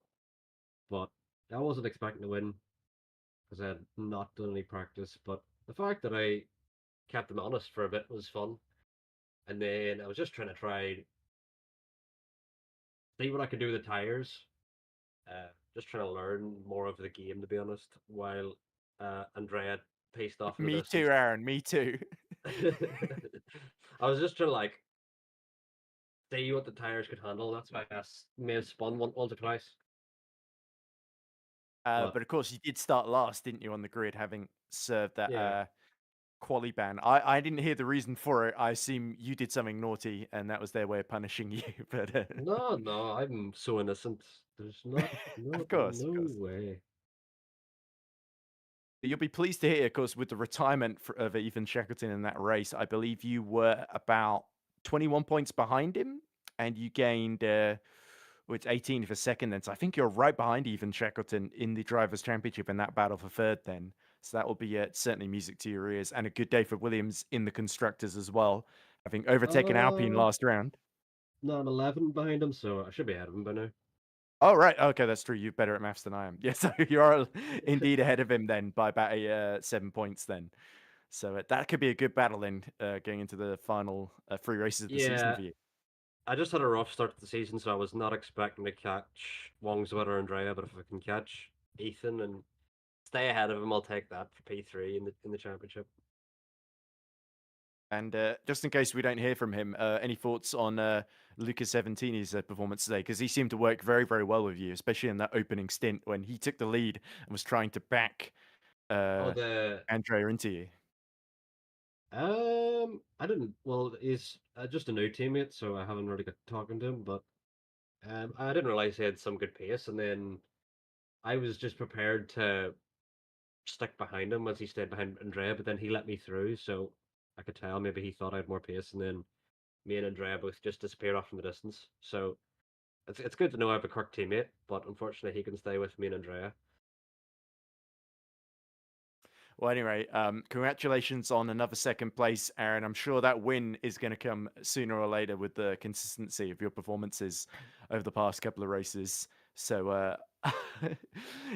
But I wasn't expecting to win because I had not done any practice. But the fact that I kept them honest for a bit was fun. And then I was just trying to see what I could do with the tires. Just trying to learn more of the game, to be honest, while Andrea paced off. Me too, Aaron. Me too. I was just trying to see what the tires could handle. That's why I may have spun once or twice. But of course, you did start last, didn't you, on the grid, having served that Yeah. quali ban. I didn't hear the reason for it. I assume you did something naughty, and that was their way of punishing you. But No, I'm so innocent. There's no of course. way. You'll be pleased to hear, of course, with the retirement of Ethan Shackleton in that race. I believe you were about 21 points behind him, and you gained it's 18 for second then. So I think you're right behind Ethan Shackleton in the Drivers' Championship in that battle for third then. So that will be certainly music to your ears, and a good day for Williams in the Constructors as well, having overtaken Alpine last round. No, I'm 11 behind him, so I should be ahead of him by now. Oh, right. Okay, that's true. You're better at maths than I am. Yeah, so you are indeed ahead of him then by about 7 points then. So that could be a good battle then, going into the final 3 races of the season for you. I just had a rough start to the season, so I was not expecting to catch Wongswit or Andrea, but if I can catch Ethan and stay ahead of him, I'll take that for P3 in the championship. And just in case we don't hear from him, any thoughts on Lucas Seventini's performance today? Because he seemed to work very, very well with you, especially in that opening stint when he took the lead and was trying to back Andrea into you. I didn't. Well, he's just a new teammate, so I haven't really got talking to him. But I didn't realize he had some good pace, and then I was just prepared to stick behind him as he stayed behind Andrea. But then he let me through, so I could tell maybe he thought I had more pace, and then me and Andrea both just disappeared off from the distance. So it's good to know I have a Kirk teammate, but unfortunately he can stay with me and Andrea. Well, anyway, congratulations on another second place, Aaron. I'm sure that win is going to come sooner or later with the consistency of your performances over the past couple of races. So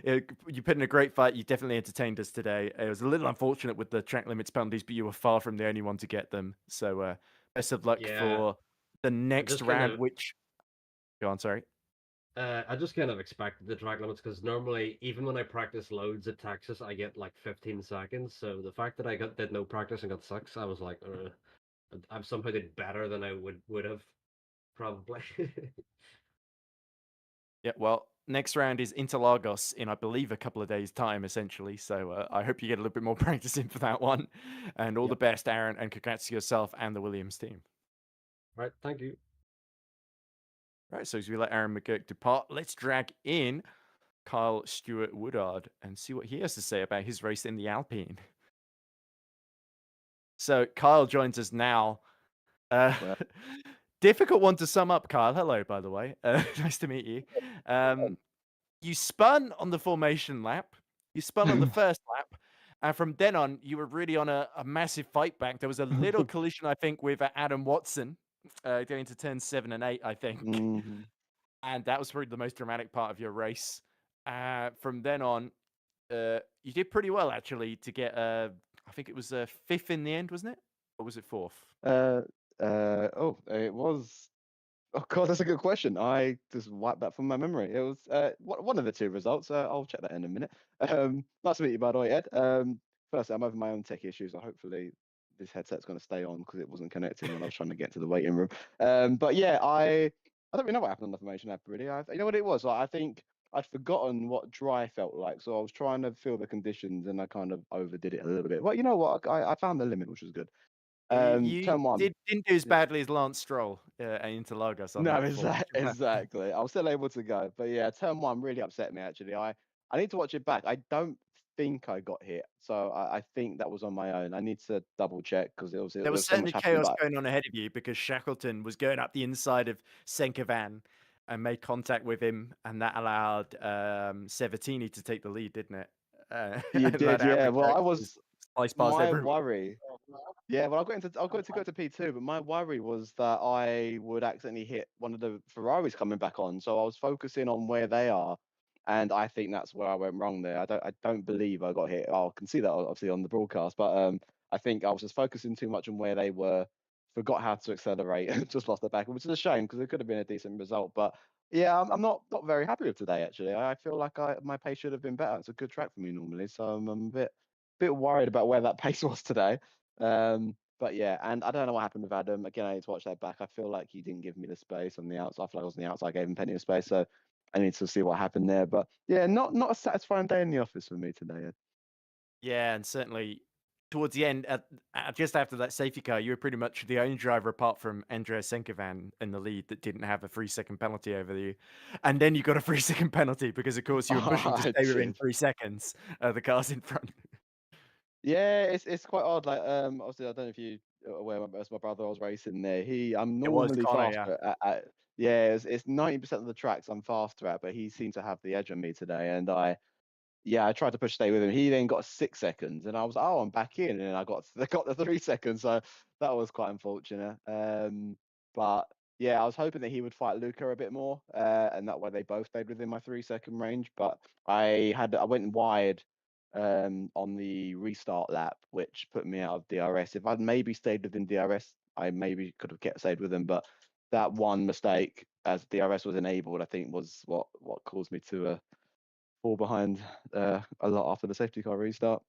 you put in a great fight. You definitely entertained us today. It was a little unfortunate with the track limits penalties, but you were far from the only one to get them. So best of luck for the next round, which... Go on, sorry. I just kind of expected the track limits because normally, even when I practice loads at Texas, I get like 15 seconds. So the fact that I did no practice and got 6, I was like, I'm somehow did better than I would have probably. Yeah, well, next round is Interlagos in, I believe, a couple of days' time, essentially. So I hope you get a little bit more practice in for that one. And all the best, Aaron, and congrats to yourself and the Williams team. Right, thank you. Right, so as we let Aaron McGurk depart, let's drag in Kyle Stewart Woodard and see what he has to say about his race in the Alpine. So Kyle joins us now. Difficult one to sum up, Kyle. Hello, by the way. Nice to meet you. You spun on the formation lap. You spun on the first lap. And from then on, you were really on a massive fight back. There was a little collision, I think, with Adam Watson going into turns 7 and 8, I think. And that was probably the most dramatic part of your race. From then on, you did pretty well actually to get. I think it was fifth in the end, wasn't it? Or was it fourth? Uh, it was. Oh God, that's a good question. I just wiped that from my memory. It was one of the two results. I'll check that in a minute. Nice to meet you, by the way, Ed. Firstly, I'm having my own tech issues, so hopefully this headset's going to stay on because it wasn't connecting when I was trying to get to the waiting room. But yeah, I don't really know what happened on the formation app really. You know what it was? Like, I think I'd forgotten what dry felt like, so I was trying to feel the conditions and I kind of overdid it a little bit. Well, you know what? I found the limit, which was good. You Turn one. didn't do as badly as Lance Stroll into Lagos on No, that performance. exactly. I was still able to go, but yeah, turn one really upset me actually. I need to watch it back. I don't think I got hit, so I think that was on my own. I need to double check because there There was was so much certainly happening. chaos But going on ahead of you because Shackleton was going up the inside of Senkovan and made contact with him, and that allowed Savatini to take the lead, didn't it? you And that did, yeah. average Well, I was was sliced past my everyone. worry. Yeah, well, I got to go to P2, but my worry was that I would accidentally hit one of the Ferraris coming back on. So I was focusing on where they are, and I think that's where I went wrong there. I don't believe I got hit. I can see that obviously on the broadcast, but I think I was just focusing too much on where they were, forgot how to accelerate, and just lost the back, which is a shame because it could have been a decent result. But yeah, I'm not very happy with today actually. I feel like my pace should have been better. It's a good track for me normally, so I'm a bit worried about where that pace was today. But yeah, and I don't know what happened with Adam. Again, I need to watch that back. I feel like he didn't give me the space on the outside. I feel like I was on the outside, I gave him plenty of space. So I need to see what happened there. But yeah, not a satisfying day in the office for me today, Ed. Yeah, and certainly towards the end, just after that safety car, you were pretty much the only driver apart from Andrea Senkovan in the lead that didn't have a 3-second penalty over you. And then you got a 3-second penalty because, of course, you were pushing to I stay within did. 3 seconds of the cars in front. Yeah, it's quite odd. Like obviously I don't know if you are aware, as my brother was racing there. I'm It was normally Connor, yeah. faster yeah, it's 90% of the tracks I'm faster at, but he seemed to have the edge on me today, and I tried to push stay with him. He then got 6 seconds, and I was I'm back in, and I got the 3 seconds. So that was quite unfortunate. But yeah, I was hoping that he would fight Luca a bit more, and that way they both stayed within my 3 second range. But I went wide on the restart lap, which put me out of DRS. If I'd maybe stayed within DRS, I maybe could have stayed with him. But that one mistake, as DRS was enabled, I think was what caused me to fall behind a lot after the safety car restart.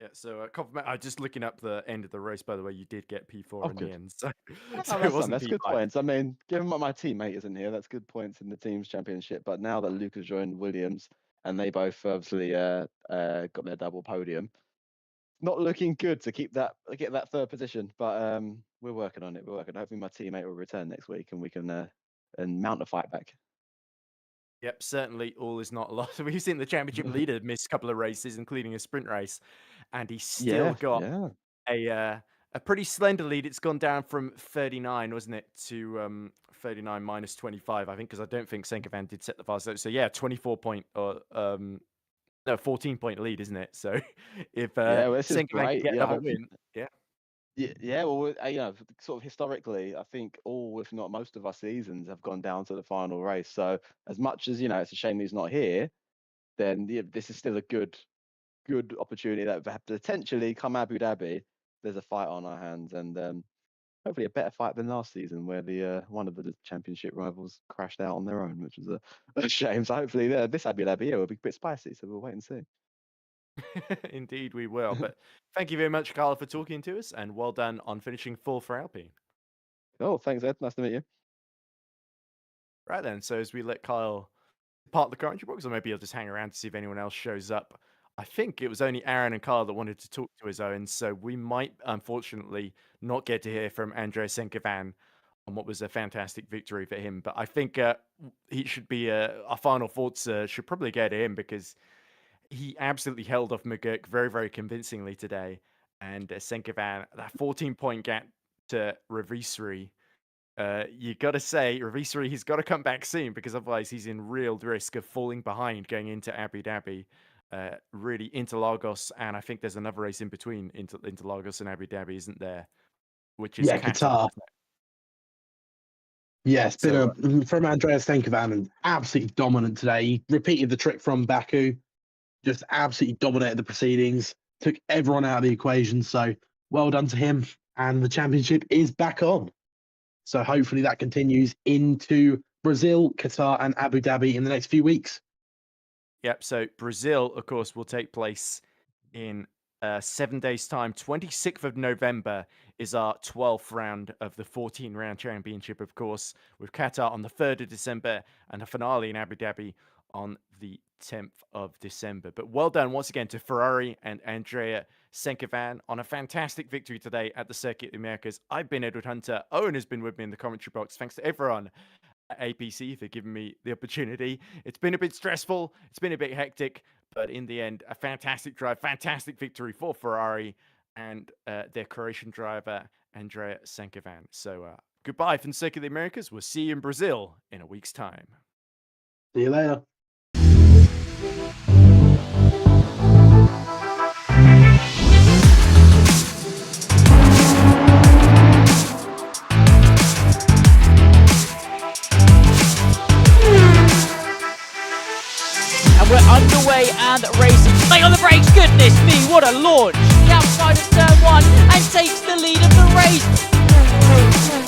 Yeah, so compliment. I just looking up the end of the race, by the way, you did get P4 Oh, in the good. end, so Oh, it wasn't that's good P5. points. I mean, given my teammate isn't here, that's good points in the team's championship. But now that Lucas joined Williams and they both obviously got their double podium, not looking good to get that third position. But we're working on it. Hopefully, my teammate will return next week and we can and mount a fight back. Yep, certainly all is not lost. We've seen the championship leader miss a couple of races, including a sprint race, and he's still got Yeah. a pretty slender lead. It's gone down from 39, wasn't it, to 39 minus 25, I think, because I don't think Senkovan did set the fastest. So yeah, 24-point or no, 14-point lead, isn't it? So if Well, this is Senkovan can great. get Yeah, another hopefully. win, yeah. Yeah, well, sort of historically, I think all, if not most of our seasons have gone down to the final race. So as much as, it's a shame he's not here, then this is still a good opportunity that potentially come Abu Dhabi, there's a fight on our hands, and hopefully a better fight than last season where the one of the championship rivals crashed out on their own, which was a shame. So hopefully this Abu Dhabi will be a bit spicy. So we'll wait and see. Indeed, we will. But thank you very much, Carl, for talking to us, and well done on finishing fourth for Alpine. Oh, thanks, Ed. Nice to meet you. Right then, so as we let Kyle depart the commentary box, or maybe he'll just hang around to see if anyone else shows up. I think it was only Aaron and Kyle that wanted to talk to his own, so we might unfortunately not get to hear from Andrei Senkovan on what was a fantastic victory for him. But I think he should be our final thoughts should probably go to him because he absolutely held off McGurk very, very convincingly today. And Senkovan, that 14-point gap to Ravisri, you got to say, Ravisri, he's got to come back soon because otherwise he's in real risk of falling behind going into Abu Dhabi, really into Lagos. And I think there's another race in between into Lagos and Abu Dhabi, isn't there? Which is Yeah, Qatar. Qatar. Isn't it? Yeah, it's been So, from Andreas Stenkovan and absolutely dominant today. He repeated the trick from Baku, just absolutely dominated the proceedings, took everyone out of the equation. So well done to him. And the championship is back on. So hopefully that continues into Brazil, Qatar, and Abu Dhabi in the next few weeks. Yep. So Brazil, of course, will take place in 7 days' time. 26th of November is our 12th round of the 14-round championship, of course, with Qatar on the 3rd of December and a finale in Abu Dhabi on the 10th of December. But well done once again to Ferrari and Andrea Senkovan on a fantastic victory today at the Circuit of the Americas. I've been Edward Hunter. Owen has been with me in the commentary box. Thanks to everyone at APC for giving me the opportunity. It's been a bit stressful, it's been a bit hectic, but in the end, a fantastic drive, fantastic victory for Ferrari and their Croatian driver, Andrea Senkovan. So goodbye from Circuit of the Americas. We'll see you in Brazil in a week's time. See you later. And we're underway and racing. Stay on the brakes, goodness me, what a launch! The outside of turn 1 and takes the lead of the race.